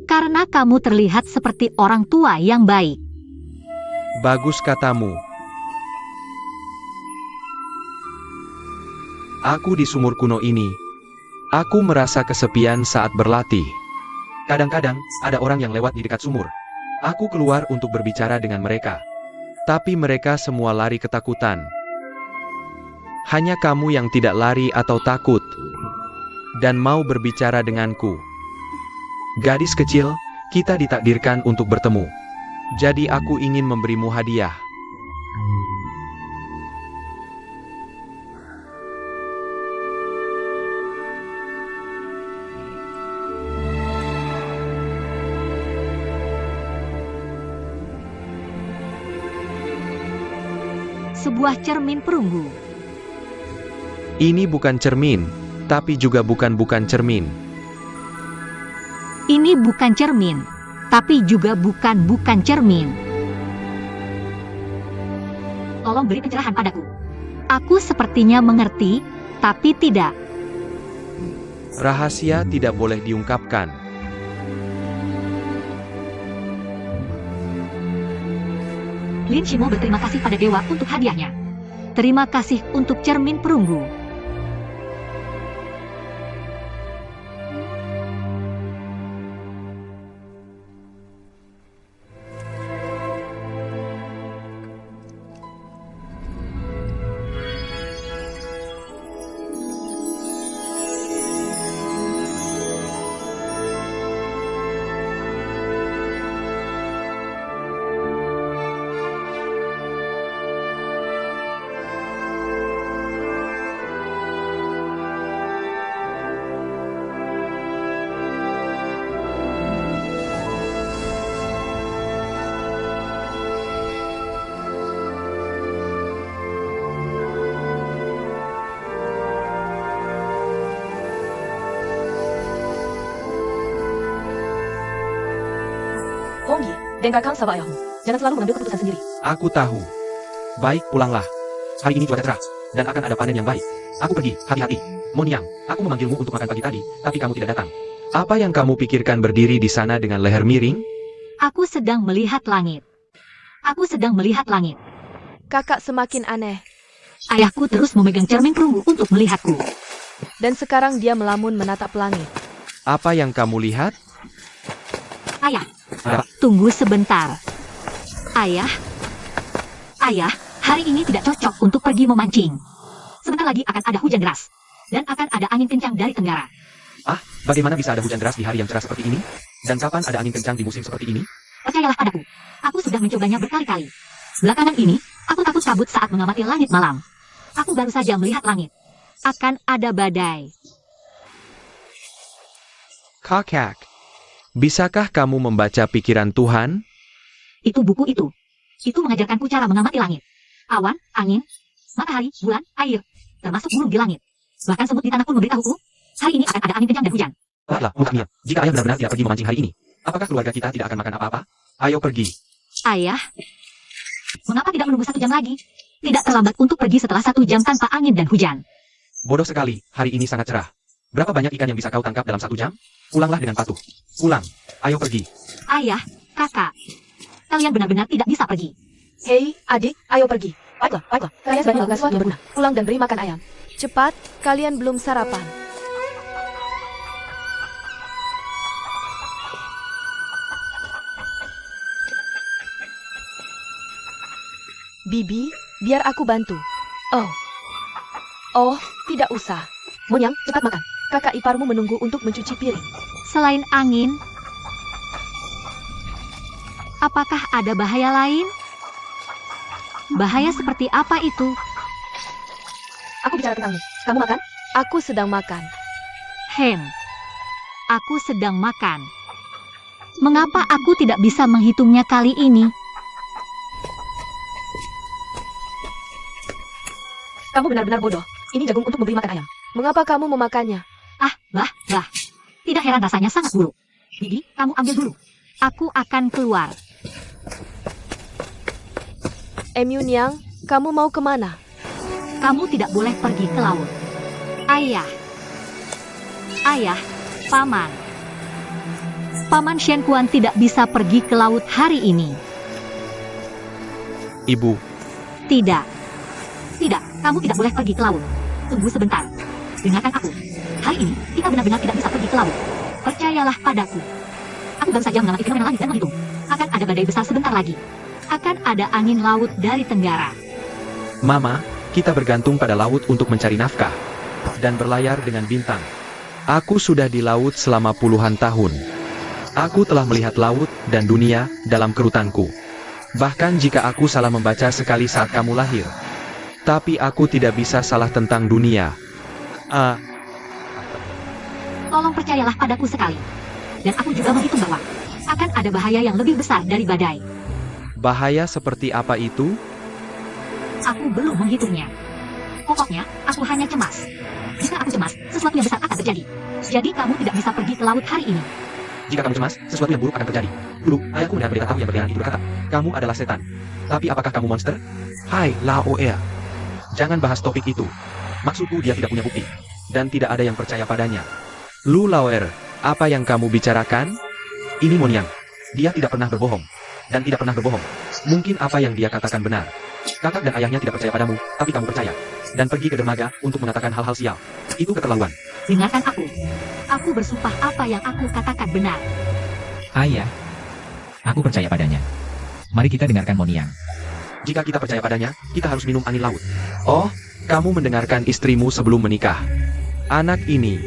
Karena kamu terlihat seperti orang tua yang baik. Bagus katamu. Aku di sumur kuno ini. Aku merasa kesepian saat berlatih. Kadang-kadang, ada orang yang lewat di dekat sumur. Aku keluar untuk berbicara dengan mereka. Tapi mereka semua lari ketakutan. Hanya kamu yang tidak lari atau takut. Dan mau berbicara denganku. Gadis kecil, kita ditakdirkan untuk bertemu. Jadi aku ingin memberimu hadiah. Sebuah cermin perunggu. Ini bukan cermin, tapi juga bukan cermin. Ini bukan cermin, tapi juga bukan cermin. Tolong beri pencerahan padaku. Aku sepertinya mengerti, tapi tidak. Rahasia tidak boleh diungkapkan. Lin Shimo berterima kasih pada dewa untuk hadiahnya. Terima kasih untuk cermin perunggu. Hongyi, dengarkan sabak ayahmu. Jangan selalu mengambil keputusan sendiri. Aku tahu. Baik, pulanglah. Hari ini cuaca cerah, dan akan ada panen yang baik. Aku pergi, hati-hati. Monyang, aku memanggilmu untuk makan pagi tadi, tapi kamu tidak datang. Apa yang kamu pikirkan berdiri di sana dengan leher miring? Aku sedang melihat langit. Aku sedang melihat langit. Kakak semakin aneh. Ayahku terus memegang cermin perunggu untuk melihatku. Dan sekarang dia melamun menatap langit. Apa yang kamu lihat? Ayah, Ada apa? tunggu sebentar. Ayah, hari ini tidak cocok untuk pergi memancing. Sebentar lagi akan ada hujan deras. Dan akan ada angin kencang dari tenggara. Ah, bagaimana bisa ada hujan deras di hari yang cerah seperti ini? Dan kapan ada angin kencang di musim seperti ini? Percayalah padaku. Aku sudah mencobanya berkali-kali. Belakangan ini, aku takut kabut saat mengamati langit malam. Aku baru saja melihat langit. Akan ada badai. Kakak, bisakah kamu membaca pikiran Tuhan? Itu buku itu. Itu mengajarkanku cara mengamati langit. Awan, angin, matahari, bulan, air. Termasuk burung di langit. Bahkan semut di tanah pun memberitahuku, hari ini akan ada angin kencang dan hujan. Lihatlah, mukanya. Jika ayah benar-benar tidak pergi memancing hari ini, apakah keluarga kita tidak akan makan apa-apa? Ayo pergi. Ayah, mengapa tidak menunggu 1 jam lagi? Tidak terlambat untuk pergi setelah 1 jam tanpa angin dan hujan. Bodoh sekali, hari ini sangat cerah. Berapa banyak ikan yang bisa kau tangkap dalam 1 jam? Pulanglah dengan patuh. Pulang. Ayo pergi. Ayah, kakak, kalian benar-benar tidak bisa pergi. Hei, adik, ayo pergi. Baiklah, baiklah. Kalian sudah melakukan sesuatu yang berguna. Pulang dan beri makan ayam. Cepat, kalian belum sarapan. Bibi, biar aku bantu. Oh, tidak usah. Monyang, cepat makan. Kakak iparmu menunggu untuk mencuci piring. Selain angin, apakah ada bahaya lain? Bahaya seperti apa itu? Aku bicara tentangmu. Kamu makan? Aku sedang makan. Aku sedang makan. Mengapa aku tidak bisa menghitungnya kali ini? Kamu benar-benar bodoh. Ini jagung untuk memberi makan ayam. Mengapa kamu memakannya? Bah. Tidak heran rasanya sangat buruk. Bibi, kamu ambil dulu. Aku akan keluar. Emyunyang, kamu mau kemana? Kamu tidak boleh pergi ke laut. Ayah, Paman. Paman Shen Kuan tidak bisa pergi ke laut hari ini. Ibu, Tidak, kamu tidak boleh pergi ke laut. Tunggu sebentar. Dengarkan aku. Hari ini, kita benar-benar tidak bisa pergi ke laut. Percayalah padaku. Aku baru saja mengamati fenomena langit dan menghitung. Akan ada badai besar sebentar lagi. Akan ada angin laut dari tenggara. Mama, kita bergantung pada laut untuk mencari nafkah dan berlayar dengan bintang. Aku sudah di laut selama puluhan tahun. Aku telah melihat laut dan dunia dalam kerutanku. Bahkan jika aku salah membaca sekali saat kamu lahir. Tapi aku tidak bisa salah tentang dunia. Tolong percayalah padaku sekali. Dan aku juga menghitung bahwa akan ada bahaya yang lebih besar dari badai. Bahaya seperti apa itu? Aku belum menghitungnya. Pokoknya, aku hanya cemas. Jika aku cemas, sesuatu yang besar akan terjadi. Jadi kamu tidak bisa pergi ke laut hari ini. Jika kamu cemas, sesuatu yang buruk akan terjadi. Dulu, ayahku melihat pendeta tahu yang berlian itu berkata, kamu adalah setan. Tapi apakah kamu monster? Hai, Lao Ea. Jangan bahas topik itu. Maksudku dia tidak punya bukti. Dan tidak ada yang percaya padanya. Lu Laoer, apa yang kamu bicarakan? Ini Monyang. Dia tidak pernah berbohong. Dan tidak pernah berbohong. Mungkin apa yang dia katakan benar. Kakak dan ayahnya tidak percaya padamu, tapi kamu percaya. Dan pergi ke dermaga untuk mengatakan hal-hal sial. Itu keterlaluan. Dengarkan aku. Aku bersumpah apa yang aku katakan benar. Ayah, aku percaya padanya. Mari kita dengarkan Monyang. Jika kita percaya padanya, kita harus minum angin laut. Oh, kamu mendengarkan istrimu sebelum menikah. Anak ini,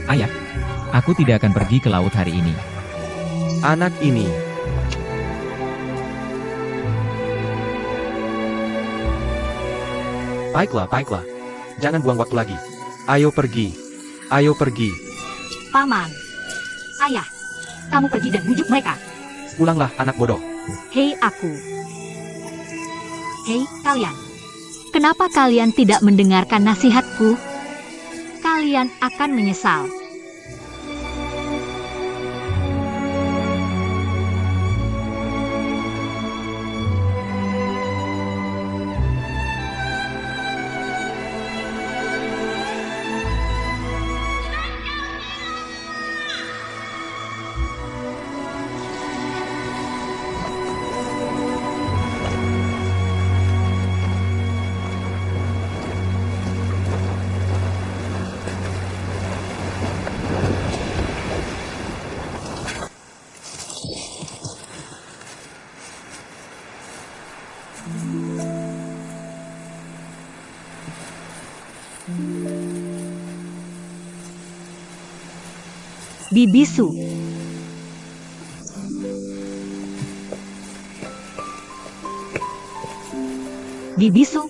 Ayah, aku tidak akan pergi ke laut hari ini. anak ini. Baiklah. Jangan buang waktu lagi. Ayo pergi. Ayo pergi. Paman. Ayah. Kamu pergi dan bujuk mereka. Pulanglah, anak bodoh. Hei aku. Hei kalian. Kenapa kalian tidak mendengarkan nasihatku? Kalian akan menyesal. Bibisu. Bibisu.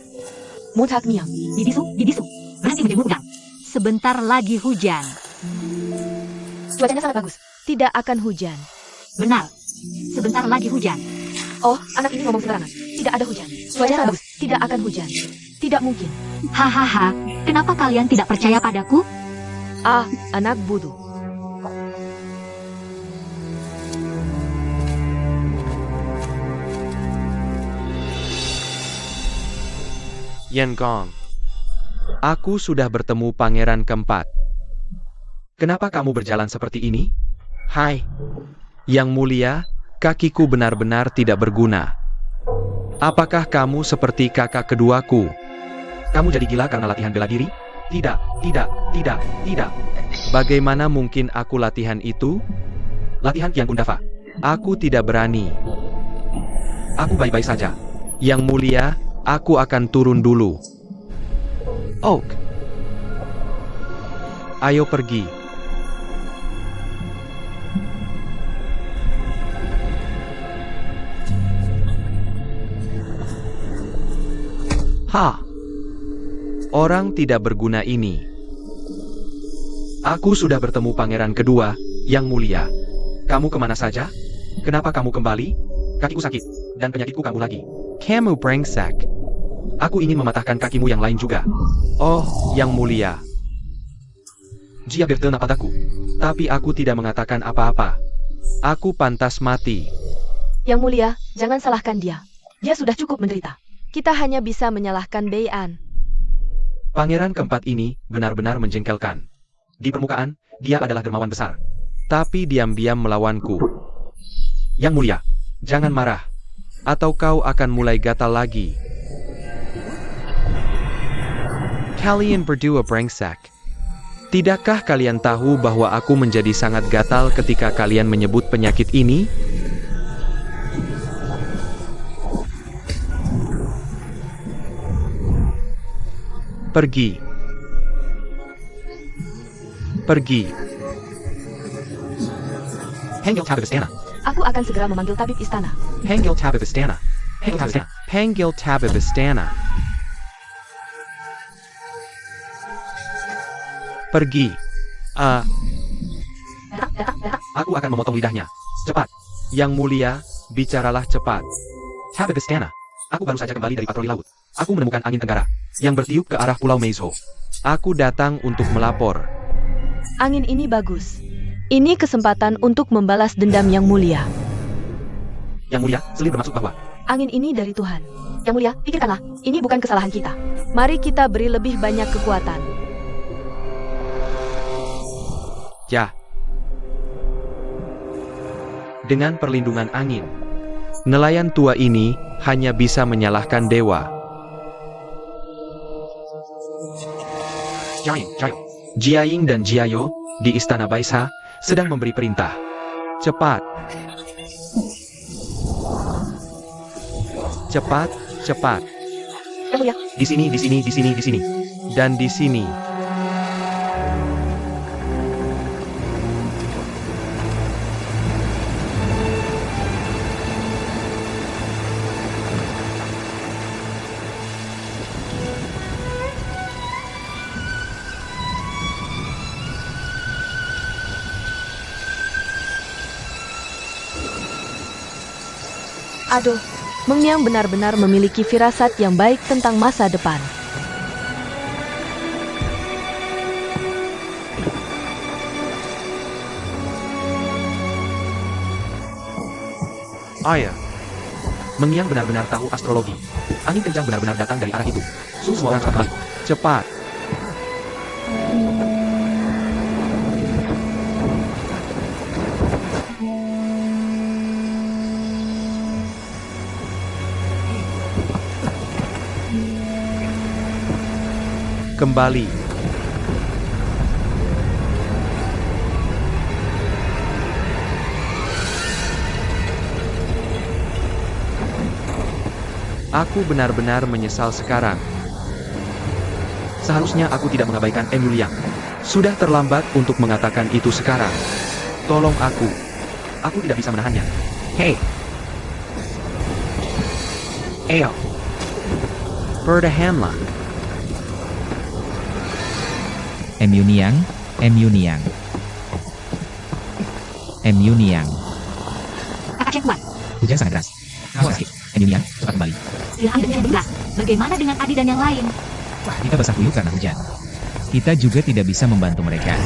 Mutakmiang. Bibisu. Berhenti menjenguk udang. Sebentar lagi hujan. Cuacanya sangat bagus. Tidak akan hujan. Benar. Sebentar lagi hujan. Oh, anak ini ngomong sembarangan. Tidak ada hujan. Cuacanya sangat bagus. Tidak akan hujan. Tidak mungkin. Hahaha. Kenapa kalian tidak percaya padaku? Anak bodoh. Yan Gong. Aku sudah bertemu pangeran keempat. Kenapa kamu berjalan seperti ini? Hai. Yang mulia, kakiku benar-benar tidak berguna. Apakah kamu seperti kakak keduaku? Kamu jadi gila karena latihan bela diri? Tidak, tidak, tidak, tidak. Bagaimana mungkin aku latihan itu? Latihan Kian Kundafa. Aku tidak berani. Aku baik-baik saja. Yang mulia, aku akan turun dulu. Oak. Ayo pergi. Ha. Orang tidak berguna ini. Aku sudah bertemu pangeran kedua, Yang Mulia. Kamu kemana saja? Kenapa kamu kembali? Kakiku sakit, dan penyakitku kambuh lagi. Kamu brengsek. Aku ingin mematahkan kakimu yang lain juga. Oh, Yang Mulia. Dia bertena padaku. Tapi aku tidak mengatakan apa-apa. Aku pantas mati. Yang mulia, jangan salahkan dia. Dia sudah cukup menderita. Kita hanya bisa menyalahkan Bei'an. Pangeran keempat ini benar-benar menjengkelkan. Di permukaan, dia adalah dermawan besar. Tapi diam-diam melawanku. Yang Mulia, jangan marah. Atau kau akan mulai gatal lagi. Kalian berdua brengsek. Tidakkah kalian tahu bahwa aku menjadi sangat gatal ketika kalian menyebut penyakit ini? Pergi. Pergi. Panggil tabib istana. Aku akan segera memanggil tabib istana. Panggil tabib istana. Panggil tabib istana. Panggil tabib istana. Pergi. Aku akan memotong lidahnya. Cepat. Yang mulia, bicaralah cepat. Tabib istana. Aku baru saja kembali dari patroli laut. Aku menemukan angin tenggara yang bertiup ke arah Pulau Meizo. Aku datang untuk melapor. Angin ini bagus. Ini kesempatan untuk membalas dendam Yang Mulia. Yang Mulia, selir bermaksud bahwa Angin ini dari Tuhan. Yang Mulia, pikirkanlah, ini bukan kesalahan kita. Mari kita beri lebih banyak kekuatan. Ya. Dengan perlindungan angin, nelayan tua ini hanya bisa menyalahkan dewa. Jiaying dan Jiayo di Istana Baisha sedang memberi perintah. Cepat. Cepat, cepat. Yang Mulia, di sini, di sini, di sini, di sini. Dan di sini. aduh, Meng Niang benar-benar memiliki firasat yang baik tentang masa depan. Ayah. Meng Yang benar-benar tahu astrologi. Angin kencang benar-benar datang dari arah itu. Semua orang cepat. Cepat. Kembali. Aku benar-benar menyesal sekarang. Seharusnya aku tidak mengabaikan Emu Liang. Sudah terlambat untuk mengatakan itu sekarang. Tolong aku. Aku tidak bisa menahannya. Hei. Ayo. Bertahanlah. Emu Niang, Emu Niang. Emu Niang. Kakak yang kuat. Hujan sangat deras. Kau sakit. Emu Niang, cepat kembali. Silahkan dengan beras. Bagaimana dengan Adi dan yang lain? Wah, kita basah kuyup karena hujan. Kita juga tidak bisa membantu mereka.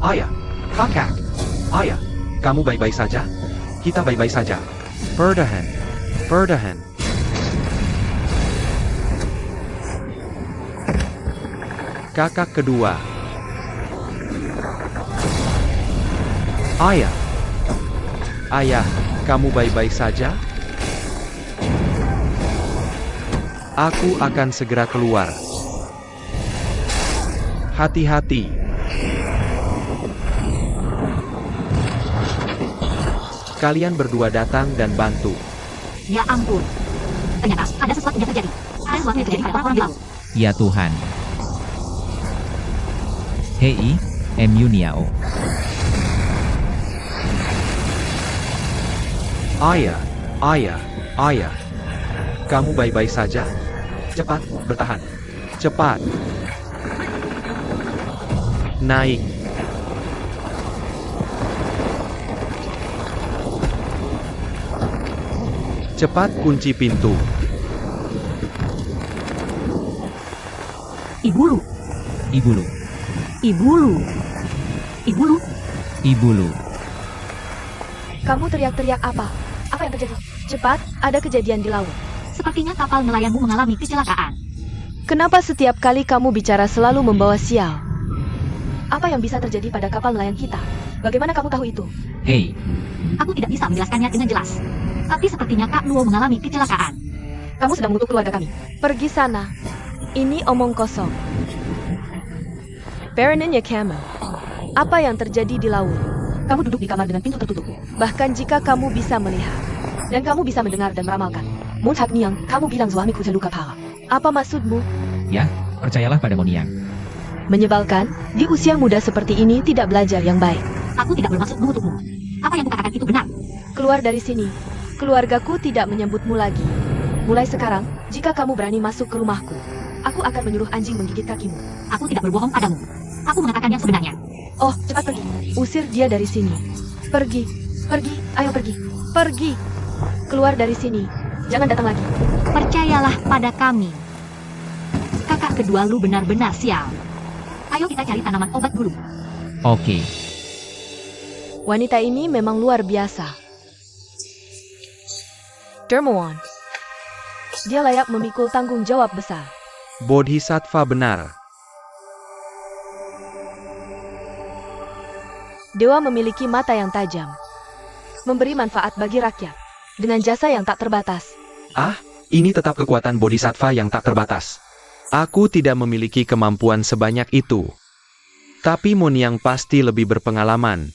Ayah, kakak. Ayah, kamu baik-baik saja? Kita baik-baik saja. Bertahan. Bertahan. Kakak kedua. Ayah, Ayah, kamu baik-baik saja? Aku akan segera keluar. Hati-hati. Kalian berdua datang dan bantu. Ya ampun. Ternyata ada sesuatu yang terjadi. Ada sesuatu yang terjadi pada orang di laut. Ya Tuhan. Hei, Mu Niao. ayah, ayah, ayah. Kamu baik-baik saja? Cepat, bertahan. Cepat. Naik. Cepat kunci pintu. Ibulu, Ibulu. ibulu, ibulu. Ibulu. Kamu teriak-teriak apa? Apa yang terjadi? Cepat, ada kejadian di laut. Sepertinya kapal nelayanmu mengalami kecelakaan. Kenapa setiap kali kamu bicara selalu membawa sial? Apa yang bisa terjadi pada kapal nelayan kita? Bagaimana kamu tahu itu? Hei, Aku tidak bisa menjelaskannya dengan jelas. Tapi sepertinya Kak Nuo mengalami kecelakaan. Kamu sedang mengutuk keluarga kami. Pergi sana. Ini omong kosong. Baronnya Camel. Apa yang terjadi di laut? Kamu duduk di kamar dengan pintu tertutup. Bahkan jika kamu bisa melihat, dan kamu bisa mendengar dan meramalkan. Muntak Niang, kamu bilang suamiku terluka parah. Apa maksudmu? ya, percayalah pada Moniang. Menyebalkan, di usia muda seperti ini tidak belajar yang baik. Aku tidak bermaksud mengutukmu. Apa yang kukatakan itu benar. Keluar dari sini. Keluargaku tidak menyebutmu lagi. Mulai sekarang, jika kamu berani masuk ke rumahku, aku akan menyuruh anjing menggigit kakimu. Aku tidak berbohong padamu. Aku mengatakan yang sebenarnya. Oh, cepat pergi. Usir dia dari sini. Pergi. Pergi. Ayo pergi. Pergi. Keluar dari sini. Jangan datang lagi. Percayalah pada kami. Kakak kedua lu benar-benar sial. Ayo kita cari tanaman obat dulu. Oke. Wanita ini memang luar biasa. Dermawan. Dia layak memikul tanggung jawab besar. Bodhisattva benar. Dewa memiliki mata yang tajam. Memberi manfaat bagi rakyat. Dengan jasa yang tak terbatas. Ah, ini tetap kekuatan bodhisattva yang tak terbatas. Aku tidak memiliki kemampuan sebanyak itu. Tapi Moniang pasti lebih berpengalaman.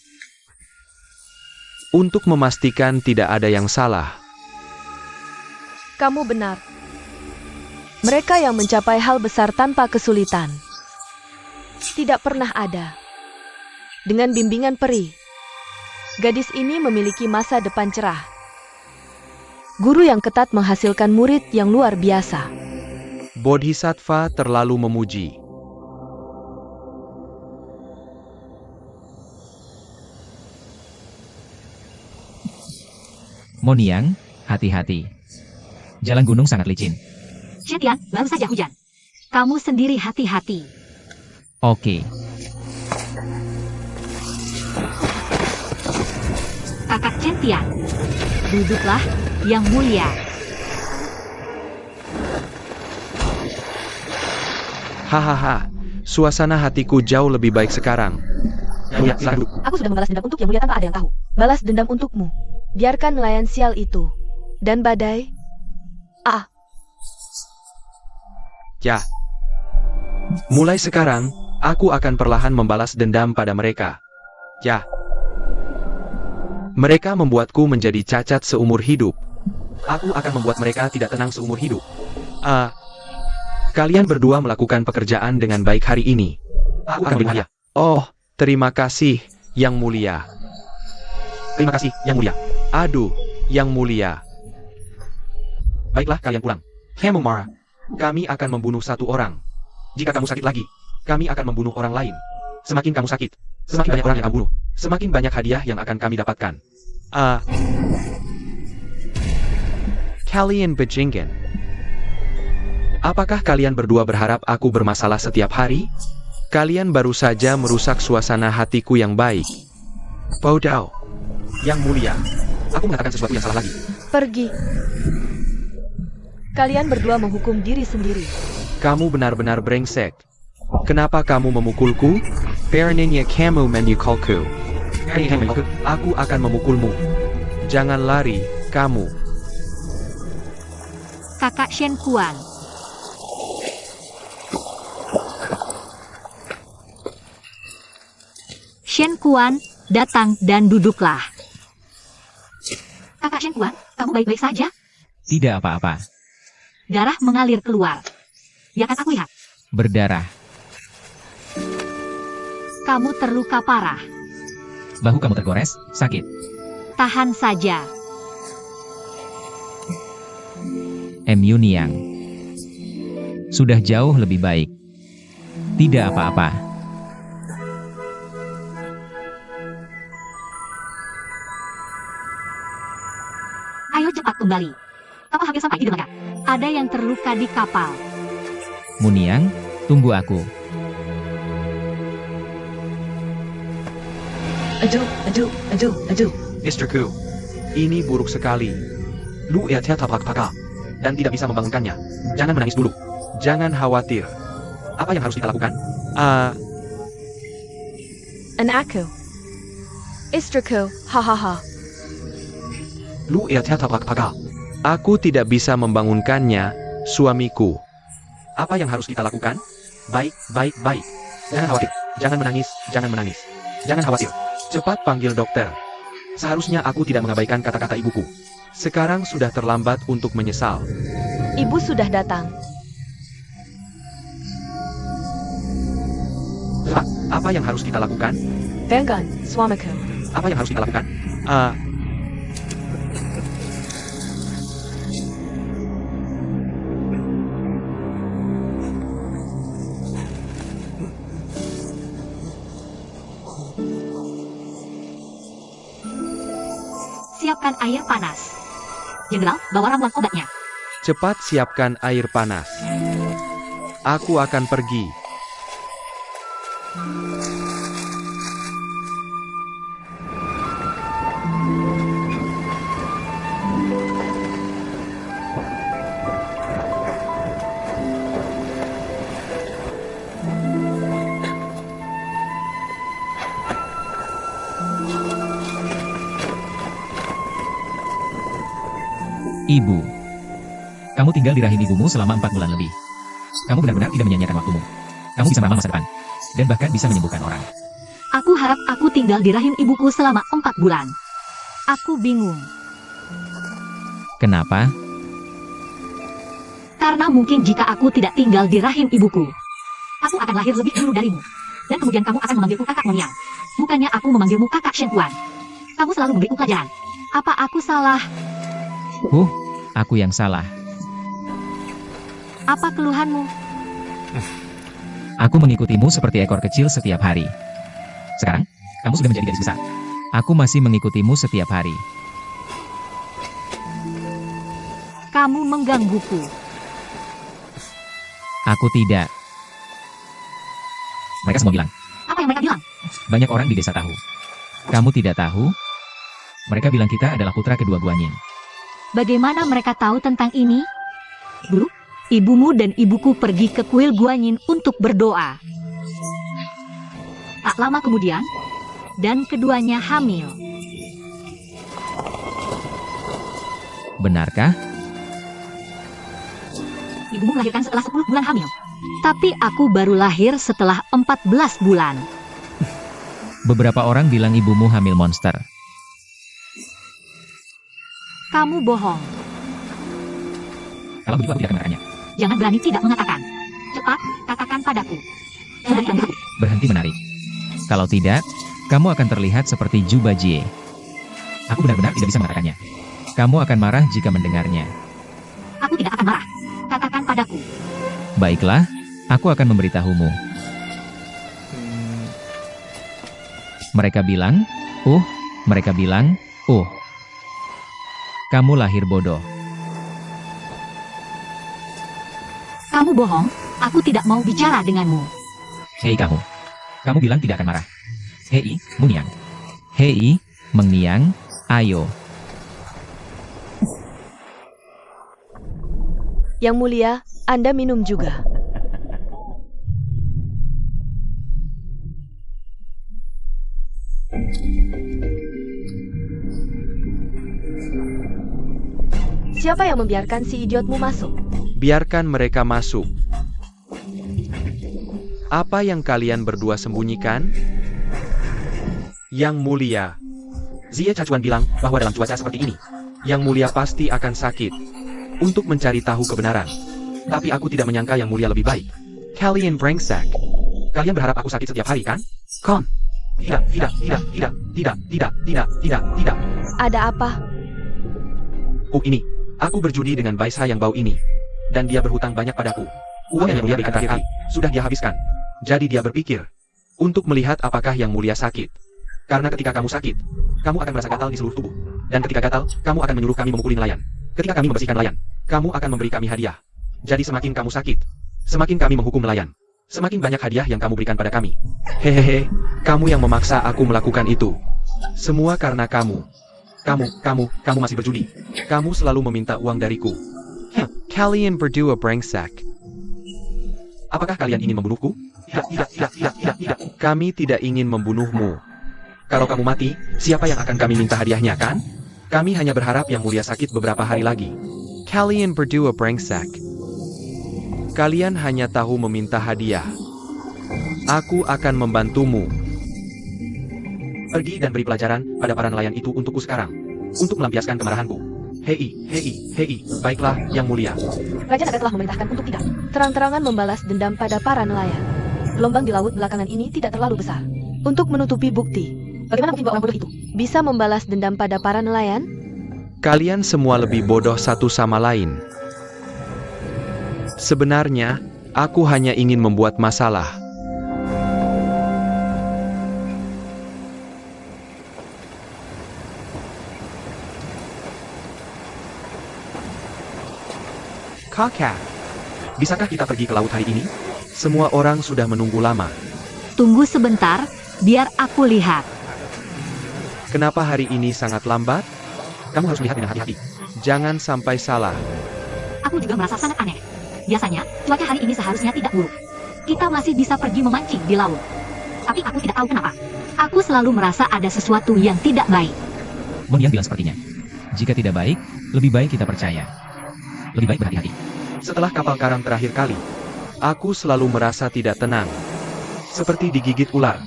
Untuk memastikan tidak ada yang salah. Kamu benar. Mereka yang mencapai hal besar tanpa kesulitan. Tidak pernah ada. Dengan bimbingan peri. Gadis ini memiliki masa depan cerah. Guru yang ketat menghasilkan murid yang luar biasa. Bodhisattva terlalu memuji. Moniang, hati-hati. Jalan gunung sangat licin. Cetian, baru saja hujan. Kamu sendiri hati-hati. Oke. Kakak Centian. Duduklah, yang mulia. Hahaha, suasana hatiku jauh lebih baik sekarang. Ya, silakan duduk. Aku sudah membalas dendam untuk yang mulia tanpa ada yang tahu. Balas dendam untukmu. Biarkan nelayan sial itu. Dan badai. Ya. Mulai sekarang, aku akan perlahan membalas dendam pada mereka. Ya. Mereka membuatku menjadi cacat seumur hidup. Aku akan membuat mereka tidak tenang seumur hidup. Kalian berdua melakukan pekerjaan dengan baik hari ini. Aku akan berhadiah. Oh, terima kasih, Yang Mulia. Terima kasih, Yang Mulia. Aduh, Yang Mulia. Baiklah, kalian pulang. Hemomara, kami akan membunuh satu orang. Jika kamu sakit lagi, kami akan membunuh orang lain. Semakin kamu sakit, semakin banyak orang yang kamu bunuh. Semakin banyak hadiah yang akan kami dapatkan. Kalian bajingan. Apakah kalian berdua berharap aku bermasalah setiap hari? Kalian baru saja merusak suasana hatiku yang baik. Bodoh. Yang mulia, aku mengatakan sesuatu yang salah lagi. Pergi. Kalian berdua menghukum diri sendiri. Kamu benar-benar brengsek. Kenapa kamu memukulku? Beraninya kamu memukulku. Aku akan memukulmu. Jangan lari, kamu. Kakak Shen Kuan. Shen Kuan, datang dan duduklah. Kakak Shen Kuan, kamu baik-baik saja? Tidak apa-apa. Darah mengalir keluar. Ya kan aku lihat. Berdarah. Kamu terluka parah. Bahu kamu tergores, sakit. Tahan saja. Mu Niang. Sudah jauh lebih baik. Tidak apa-apa. Ayo cepat kembali. Kapal hampir sampai di dermaga. Ada yang terluka di kapal. Muniang, tunggu aku. Aduh. Mr. Ku, Ini buruk sekali. lu tapak paka dan tidak bisa membangunkannya. Jangan menangis dulu. Jangan khawatir. Apa yang harus kita lakukan? Anakku. Istriku, hahaha. Lu tapak paka. Aku tidak bisa membangunkannya, suamiku. Apa yang harus kita lakukan? Baik. Jangan khawatir. Jangan menangis. Jangan khawatir. Cepat panggil dokter. Seharusnya aku tidak mengabaikan kata-kata ibuku. Sekarang sudah terlambat untuk menyesal. Ibu sudah datang. Pak, apa yang harus kita lakukan? Dengan suamiku. Apa yang harus kita lakukan? Siapkan air panas. Jenderal, bawa ramuan obatnya. Cepat siapkan air panas. Aku akan pergi. Ibu. Kamu tinggal di rahim ibumu selama 4 bulan lebih. Kamu benar-benar tidak menyia-nyiakan waktumu. Kamu bisa meramal masa depan. Dan bahkan bisa menyembuhkan orang. Aku harap aku tinggal di rahim ibuku selama 4 bulan. Aku bingung. Kenapa? Karena mungkin jika aku tidak tinggal di rahim ibuku, aku akan lahir lebih dulu darimu. Dan kemudian kamu akan memanggilku kakak Moniang. Bukannya aku memanggilmu kakak Shen Kuan. Kamu selalu memberiku pelajaran. Apa aku salah? Aku yang salah. Apa keluhanmu? Aku mengikutimu seperti ekor kecil setiap hari. Sekarang, kamu sudah menjadi gadis besar. Aku masih mengikutimu setiap hari. Kamu menggangguku. Aku tidak. Mereka semua bilang. Apa yang mereka bilang? Banyak orang di desa tahu. Kamu tidak tahu? Mereka bilang kita adalah putra kedua Guanyin. Bagaimana mereka tahu tentang ini? Dulu, ibumu dan ibuku pergi ke kuil Guanyin untuk berdoa. Tak lama kemudian, dan keduanya hamil. Benarkah? Ibumu melahirkan setelah 10 bulan hamil. Tapi aku baru lahir setelah 14 bulan. Beberapa orang bilang ibumu hamil monster. Kamu bohong. Kalau begitu aku tidak akan mengatakannya. Jangan berani tidak mengatakan. Cepat, katakan padaku. Berhenti menarik. Kalau tidak, kamu akan terlihat seperti Juba Jie. Aku benar-benar tidak bisa mengatakannya. Kamu akan marah jika mendengarnya. Aku tidak akan marah. Katakan padaku. Baiklah, aku akan memberitahumu. Mereka bilang, mereka bilang, kamu lahir bodoh. Kamu bohong, aku tidak mau bicara denganmu. Hei kamu. Kamu bilang tidak akan marah. Hei, Mengyang. Hei, Mengyang, ayo. Yang mulia, Anda minum juga. Siapa yang membiarkan si idiotmu masuk? Biarkan mereka masuk. Apa yang kalian berdua sembunyikan? Yang mulia. Zie Cacuan bilang bahwa dalam cuaca seperti ini, Yang mulia pasti akan sakit. Untuk mencari tahu kebenaran. tapi aku tidak menyangka Yang Mulia lebih baik. Kalian brengsek. Kalian berharap aku sakit setiap hari, kan? Kon. Tidak. Ada apa? Ini. Aku berjudi dengan Baisa yang bau ini. Dan dia berhutang banyak padaku. Uang yang dia berikan terakhir kali, sudah dia habiskan. Jadi dia berpikir, Untuk melihat apakah Yang Mulia sakit. karena ketika kamu sakit, kamu akan merasa gatal di seluruh tubuh. Dan ketika gatal, kamu akan menyuruh kami memukuli nelayan. Ketika kami membersihkan nelayan, kamu akan memberi kami hadiah. Jadi semakin kamu sakit, semakin kami menghukum nelayan. Semakin banyak hadiah yang kamu berikan pada kami. Hehehe, kamu yang memaksa aku melakukan itu. Semua karena kamu. Kamu masih berjudi. Kamu selalu meminta uang dariku. Kalian berdua brengsek. Apakah kalian ingin membunuhku? Tidak. Kami tidak ingin membunuhmu. Kalau kamu mati, siapa yang akan kami minta hadiahnya, kan? Kami hanya berharap Yang Mulia sakit beberapa hari lagi. Kalian berdua brengsek. Kalian hanya tahu meminta hadiah. Aku akan membantumu. Pergi dan beri pelajaran pada para nelayan itu untukku sekarang. Untuk melampiaskan kemarahanku. Hei, baiklah, Yang Mulia. Raja Naga telah memerintahkan untuk tidak terang-terangan membalas dendam pada para nelayan. Gelombang di laut belakangan ini tidak terlalu besar. Untuk menutupi bukti, bagaimana mungkin orang bodoh itu bisa membalas dendam pada para nelayan? Kalian semua lebih bodoh satu sama lain. Sebenarnya, aku hanya ingin membuat masalah. Kakak, Bisakah kita pergi ke laut hari ini? semua orang sudah menunggu lama. Tunggu sebentar, biar aku lihat. Kenapa hari ini sangat lambat? Kamu harus lihat dengan hati-hati. Jangan sampai salah. Aku juga merasa sangat aneh. Biasanya, cuaca hari ini seharusnya tidak buruk. Kita masih bisa pergi memancing di laut. Tapi aku tidak tahu kenapa. Aku selalu merasa ada sesuatu yang tidak baik. Mengyang bilang sepertinya. Jika tidak baik, lebih baik kita percaya. Lebih baik berhati-hati. Setelah kapal karam terakhir kali, Aku selalu merasa tidak tenang. seperti digigit ular,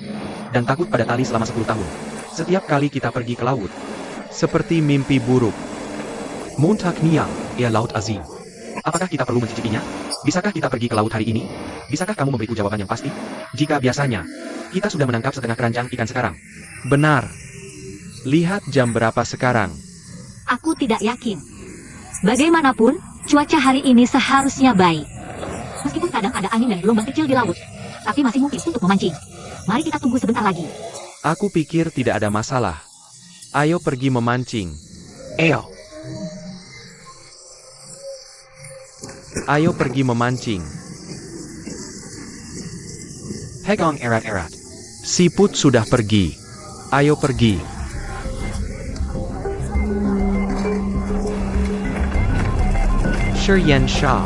dan takut pada tali selama 10 tahun. Setiap kali kita pergi ke laut, Seperti mimpi buruk. Montak Niang, ya Laut Azim. Apakah kita perlu mencicipinya? Bisakah kita pergi ke laut hari ini? Bisakah kamu memberiku jawaban yang pasti? Jika biasanya, kita sudah menangkap setengah keranjang ikan sekarang. Benar. Lihat jam berapa sekarang. Aku tidak yakin. Bagaimanapun, cuaca hari ini seharusnya baik. Meskipun kadang ada angin dan gelombang kecil di laut, tapi masih mungkin untuk memancing. Mari kita tunggu sebentar lagi. Aku pikir tidak ada masalah. Ayo pergi memancing. Ayo pergi memancing. Hegong erat-erat. Siput sudah pergi. Ayo pergi. Shiryan Shah.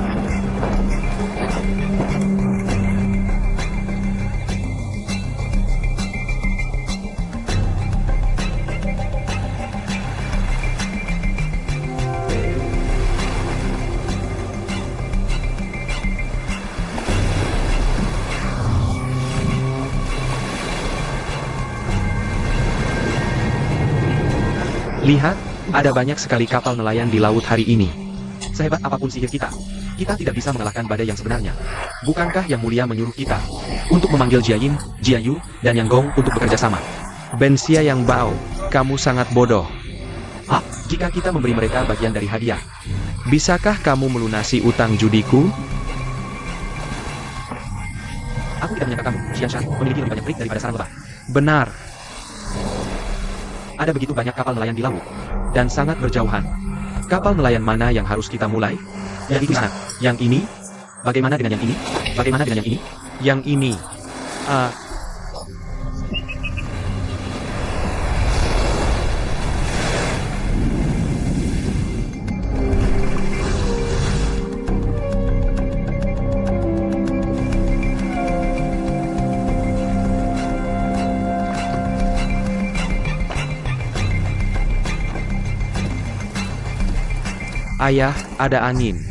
Lihat, ada banyak sekali kapal nelayan di laut hari ini. Sehebat apapun sihir kita tidak bisa mengalahkan badai yang sebenarnya. Bukankah Yang Mulia menyuruh kita untuk memanggil Jiayin, Jiayu, dan Yang Gong untuk bekerja sama? Bensia yang bau, kamu sangat bodoh. Jika kita memberi mereka bagian dari hadiah, Bisakah kamu melunasi utang judiku? aku tidak menyangka kamu, Xianshan, memiliki lebih banyak trik daripada sarang lebah. Benar. Ada begitu banyak kapal nelayan di laut, dan sangat berjauhan. Kapal nelayan mana yang harus kita mulai? Yang itu sana. Yang ini? Bagaimana dengan yang ini? Bagaimana dengan yang ini? Yang ini. Ah, ayah, ada angin.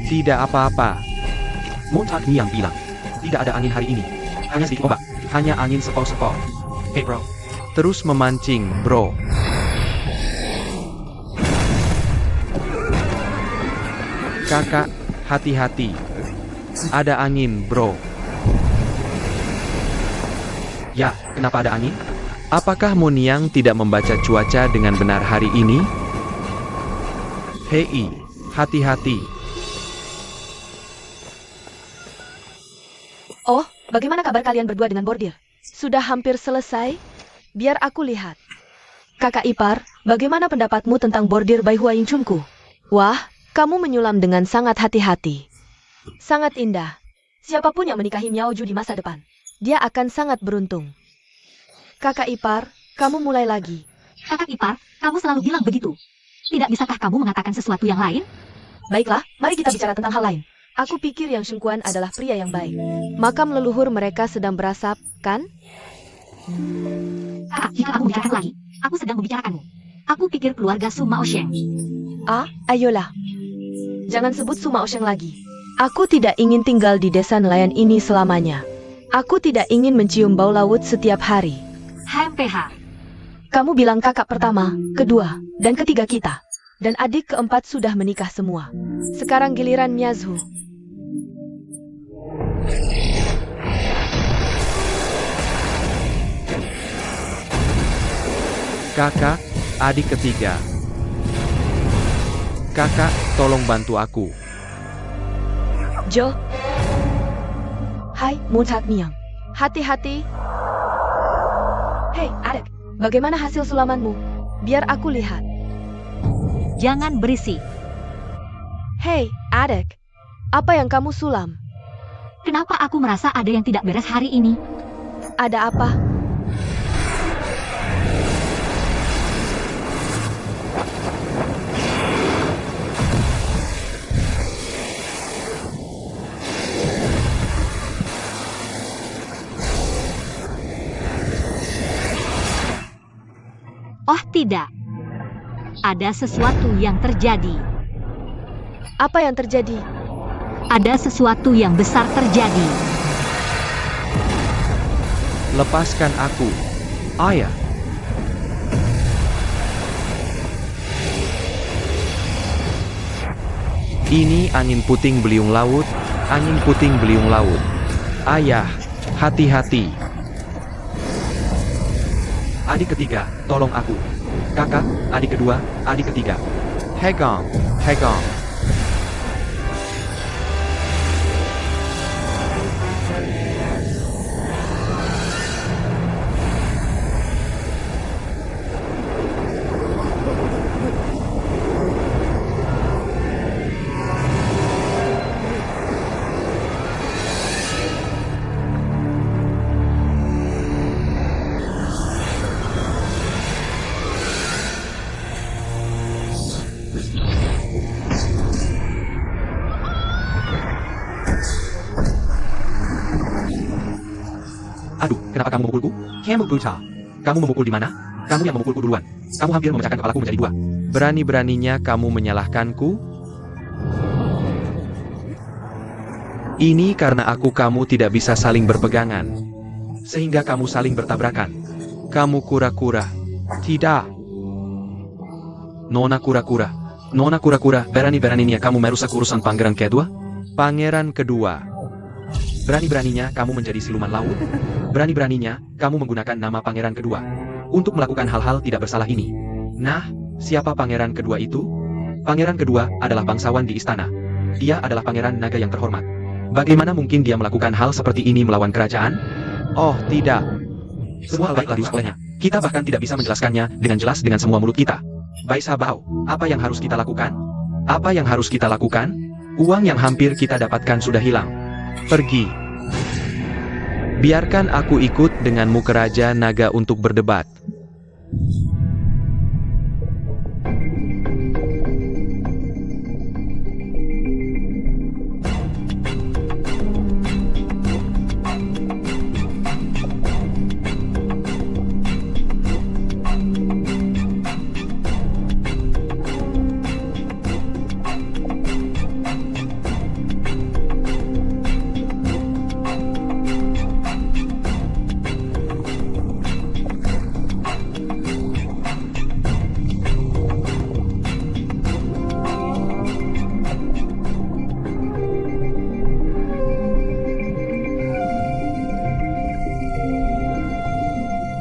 Tidak apa-apa. Montak Niang bilang, tidak ada angin hari ini. Hanya sedikit ombak. Hanya angin sepau-sepau. Hey bro, Terus memancing, bro. Kakak, hati-hati. Ada angin, bro. ya, kenapa ada angin? Apakah Moniang tidak membaca cuaca dengan benar hari ini? Hei, hati-hati. Oh, bagaimana kabar kalian berdua dengan bordir? Sudah hampir selesai? Biar aku lihat. Kakak ipar, bagaimana pendapatmu tentang bordir Bai Hua Yingchunku? Wah, kamu menyulam dengan sangat hati-hati. Sangat indah. Siapapun yang menikahi Miao Ju di masa depan, dia akan sangat beruntung. Kakak ipar, kamu mulai lagi. Kakak ipar, kamu selalu bilang begitu. Tidak bisakah kamu mengatakan sesuatu yang lain? Baiklah, mari kita bicara tentang hal lain. Aku pikir Yang Shengkuan adalah pria yang baik. Makam leluhur mereka sedang berasap, kan? Kakak, jika kamu bicarakan lagi, aku sedang membicarakanmu. Aku pikir keluarga Su Mao Sheng. Ah, ayolah. Jangan sebut Su Mao Sheng lagi. Aku tidak ingin tinggal di desa nelayan ini selamanya. Aku tidak ingin mencium bau laut setiap hari. HMPH. Kamu bilang kakak pertama, kedua, dan ketiga kita. Dan adik keempat sudah menikah semua. Sekarang giliran Miazhu. Kakak, adik ketiga. Kakak, tolong bantu aku. Jo. Hai, Montak Niang. Hati-hati. Hei, adik. Bagaimana hasil sulamanmu? Biar aku lihat. Jangan berisik. Hei, adik. Apa yang kamu sulam? Kenapa aku merasa ada yang tidak beres hari ini? Ada apa? Oh tidak. Ada sesuatu yang terjadi. Apa yang terjadi? Ada sesuatu yang besar terjadi. Lepaskan aku. Ayah. Ini angin puting beliung laut, angin puting beliung laut. Ayah, hati-hati. Adik ketiga, tolong aku. Kakak, adik kedua, adik ketiga. Hegong, Hegong. Aduh, kenapa kamu memukulku? Kamu brutal. Kamu memukul di mana? Kamu yang memukulku duluan. Kamu hampir memecahkan kepalaku menjadi dua. Berani-beraninya kamu menyalahkanku? Ini karena kamu tidak bisa saling berpegangan. Sehingga kamu saling bertabrakan. Kamu kura-kura. Tidak. Nona kura-kura. Nona kura-kura, berani-beraninya kamu merusak urusan pangeran kedua? Pangeran kedua. Berani-beraninya kamu menjadi siluman laut? Berani-beraninya kamu menggunakan nama pangeran kedua untuk melakukan hal-hal tidak bersalah ini. Nah, siapa pangeran kedua itu? Pangeran kedua adalah bangsawan di istana. Dia adalah pangeran naga yang terhormat. Bagaimana mungkin dia melakukan hal seperti ini melawan kerajaan? Oh, tidak. Semua hal baik lari olehnya. Kita bahkan tidak bisa menjelaskannya dengan jelas dengan semua mulut kita. Bai Sabao, apa yang harus kita lakukan? Apa yang harus kita lakukan? Uang yang hampir kita dapatkan sudah hilang. Pergi. Biarkan aku ikut denganmu ke Raja Naga untuk berdebat.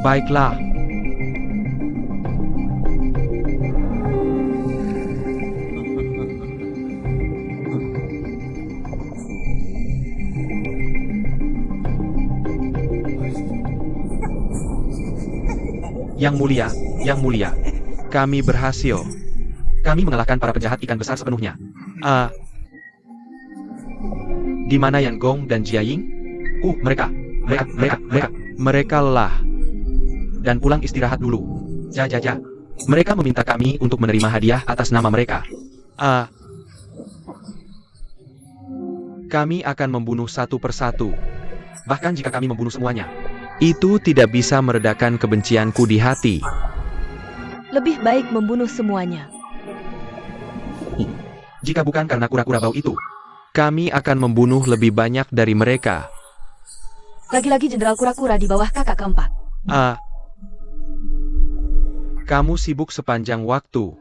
Baiklah. Yang mulia, Kami berhasil. kami mengalahkan para penjahat ikan besar sepenuhnya. Di mana Yan Gong dan Jia Ying? Mereka. Mereka lelah. Dan pulang istirahat dulu. Ja. Mereka meminta kami untuk menerima hadiah atas nama mereka. Kami akan membunuh satu persatu. Bahkan jika kami membunuh semuanya. Itu tidak bisa meredakan kebencianku di hati. Lebih baik membunuh semuanya. Jika bukan karena kura-kura bau itu. Kami akan membunuh lebih banyak dari mereka. Lagi-lagi Jenderal Kura-Kura di bawah kakak keempat. Kamu sibuk sepanjang waktu.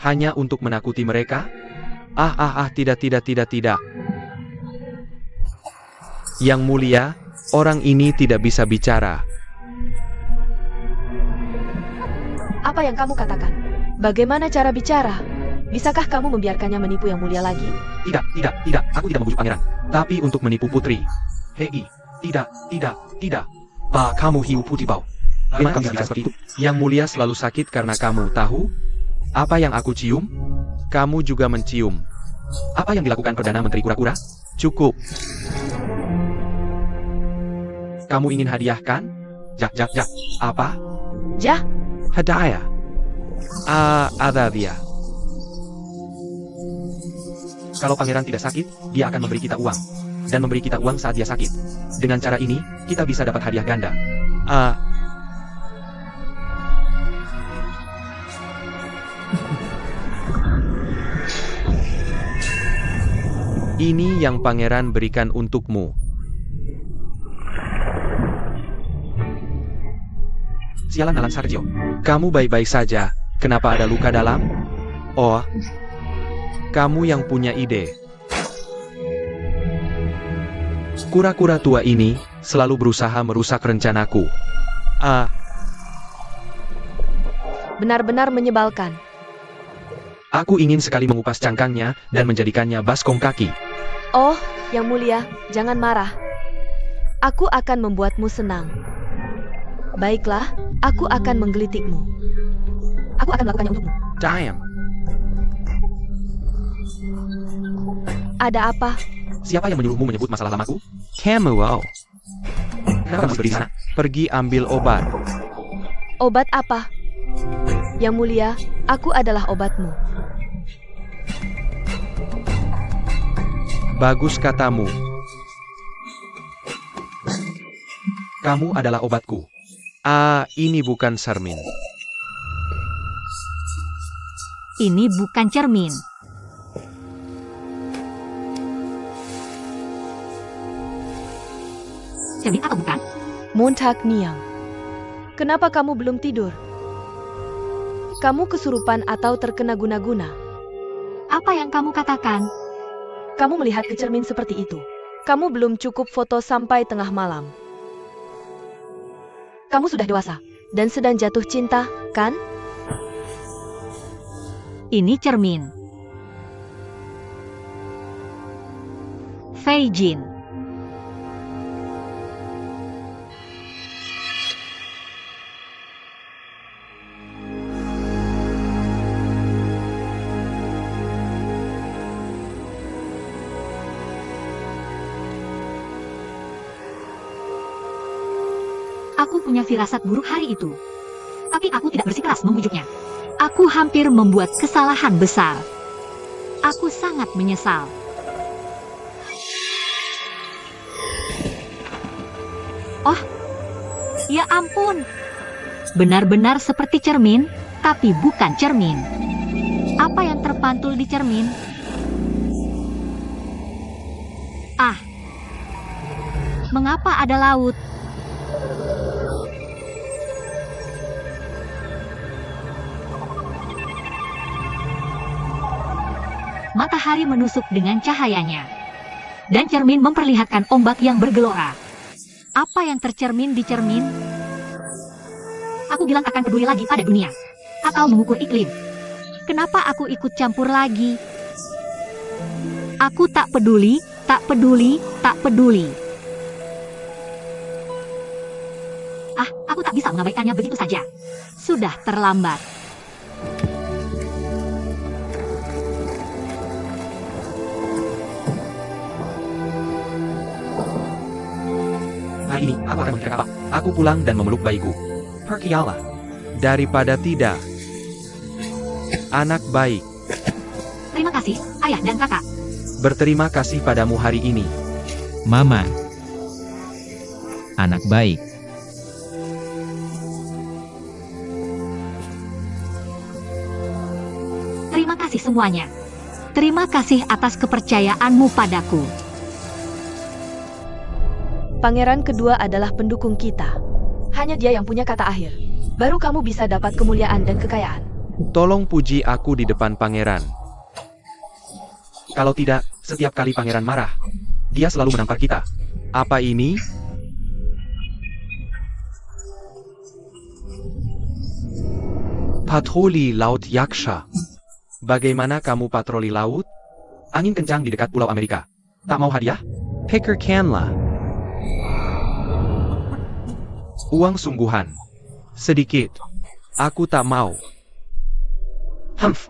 Hanya untuk menakuti mereka? Tidak. Yang mulia, orang ini tidak bisa bicara. Apa yang kamu katakan? Bagaimana cara bicara? Bisakah kamu membiarkannya menipu yang mulia lagi? Tidak. Aku tidak membujuk pangeran. Tapi untuk menipu putri. Hei, tidak. Kamu hiu putih bau. Bagaimana kamu bisa seperti itu? Yang mulia selalu sakit karena kamu tahu? Apa yang aku cium? Kamu juga mencium. Apa yang dilakukan Perdana Menteri Kura-Kura? Cukup. Kamu ingin hadiah kan? Jak. Apa? Jah, Hadiah. Ada dia. Kalau pangeran tidak sakit, dia akan memberi kita uang. Dan memberi kita uang saat dia sakit. Dengan cara ini, kita bisa dapat hadiah ganda. Ini yang pangeran berikan untukmu. Sialan Alan Sarjo. Kamu baik-baik saja. Kenapa ada luka dalam? Oh, kamu yang punya ide. Kura-kura tua ini selalu berusaha merusak rencanaku. benar-benar menyebalkan. Aku ingin sekali mengupas cangkangnya dan menjadikannya baskong kaki. Oh, yang mulia, jangan marah. Aku akan membuatmu senang. Baiklah, aku akan menggelitikmu. Aku akan melakukannya untukmu. Damn. Ada apa? Siapa yang menyuruhmu menyebut masalah lamaku? Kamu, Kenapa kamu berdiri di sana? pergi ambil obat. Obat apa? Yang mulia, aku adalah obatmu. Bagus katamu. Kamu adalah obatku. Ini bukan cermin. Ini bukan cermin. Cermin atau bukan? Montag Niang. Kenapa kamu belum tidur? Kamu kesurupan atau terkena guna-guna? Apa yang kamu katakan? Kamu melihat ke cermin seperti itu. Kamu belum cukup foto sampai tengah malam. Kamu sudah dewasa dan sedang jatuh cinta, kan? Ini cermin. Fei Jin. Aku punya firasat buruk hari itu. Tapi aku tidak bersikeras membujuknya. Aku hampir membuat kesalahan besar. Aku sangat menyesal. Oh, ya ampun. Benar-benar seperti cermin, tapi bukan cermin. Apa yang terpantul di cermin? Ah, mengapa ada laut? Matahari menusuk dengan cahayanya, dan cermin memperlihatkan ombak yang bergelora. Apa yang tercermin di cermin? Aku bilang akan peduli lagi pada dunia, atau mengukur iklim. Kenapa aku ikut campur lagi? Aku tak peduli, tak peduli, tak peduli. Ah, aku tak bisa mengabaikannya begitu saja. Sudah terlambat. Hari ini, aku akan mengira kapal. Aku pulang dan memeluk bayiku. Pergilah. Daripada tidak. Anak baik, Terima kasih, ayah dan kakak. berterima kasih padamu hari ini. Mama. Anak baik. Terima kasih semuanya. Terima kasih atas kepercayaanmu padaku. Pangeran kedua adalah pendukung kita. Hanya dia yang punya kata akhir. Baru kamu bisa dapat kemuliaan dan kekayaan. Tolong puji aku di depan pangeran. Kalau tidak, setiap kali pangeran marah, dia selalu menampar kita. Apa ini? Patroli Laut Yaksha. Bagaimana kamu patroli laut? Angin kencang di dekat Pulau Amerika. Tak mau hadiah? Pikirkanlah. Uang sungguhan. Sedikit. Aku tak mau. Humph.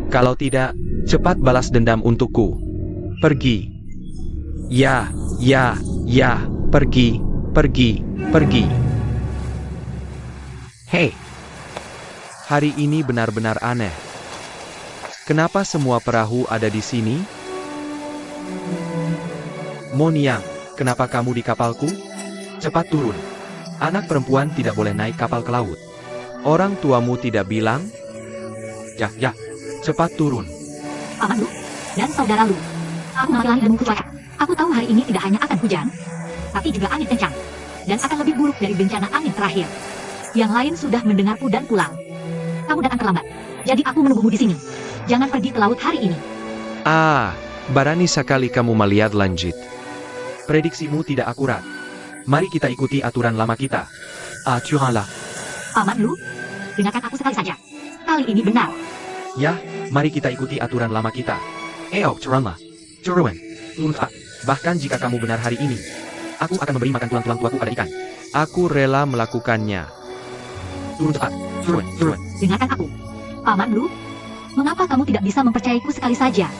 Kalau tidak, cepat balas dendam untukku. Pergi. Ya, pergi, pergi. Hei. Hari ini benar-benar aneh. Kenapa semua perahu ada di sini? Moniang, kenapa kamu di kapalku? Cepat turun. Anak perempuan tidak boleh naik kapal ke laut. Orang tuamu tidak bilang? Ya. Cepat turun. Paman Lu dan saudara Lu. Aku mengalami ilmu cuaca. Aku tahu hari ini tidak hanya akan hujan, tapi juga angin kencang. Dan akan lebih buruk dari bencana angin terakhir. Yang lain sudah mendengarku dan pulang. Kamu datang terlambat. Jadi aku menunggumu di sini. Jangan pergi ke laut hari ini. Ah, berani sekali kamu melihat lanjut. Prediksimu tidak akurat. Mari kita ikuti aturan lama kita. Aturanlah. Paman Lu, dengarkan aku sekali saja. Kali ini benar. Ya, mari kita ikuti aturan lama kita. Aturanlah. Turuan. Lunfa. Bahkan jika kamu benar hari ini, aku akan memberi makan tulang-tulang tuaku pada ikan. Aku rela melakukannya. Turun cepat. Turun. Dengarkan aku. Paman Lu, mengapa kamu tidak bisa mempercayaiku sekali saja?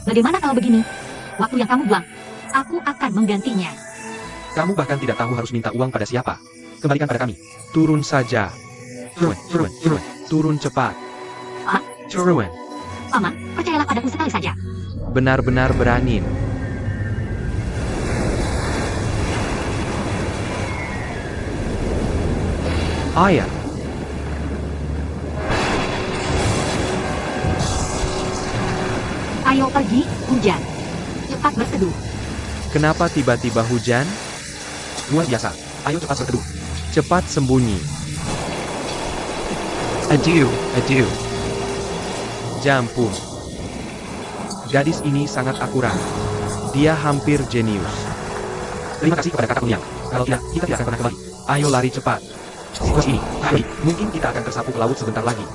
Bagaimana kalau begini? Waktu yang kamu buang, aku akan menggantinya. Kamu bahkan tidak tahu harus minta uang pada siapa. Kembalikan pada kami. Turun saja. Turun. Turun cepat. Turun. Paman, percayalah padaku sekali saja. Benar-benar berani. Ayah. Ayo pergi, hujan. Cepat berteduh. Kenapa tiba-tiba hujan? Luar biasa. Ayo cepat berteduh. Cepat sembunyi. Adieu. Jampun. Gadis ini sangat akurat. Dia hampir jenius. Terima kasih kepada kakak Moniang. Kalau tidak, kita tidak akan pernah kembali. Ayo lari cepat. Situasi ini, mungkin kita akan tersapu ke laut sebentar lagi.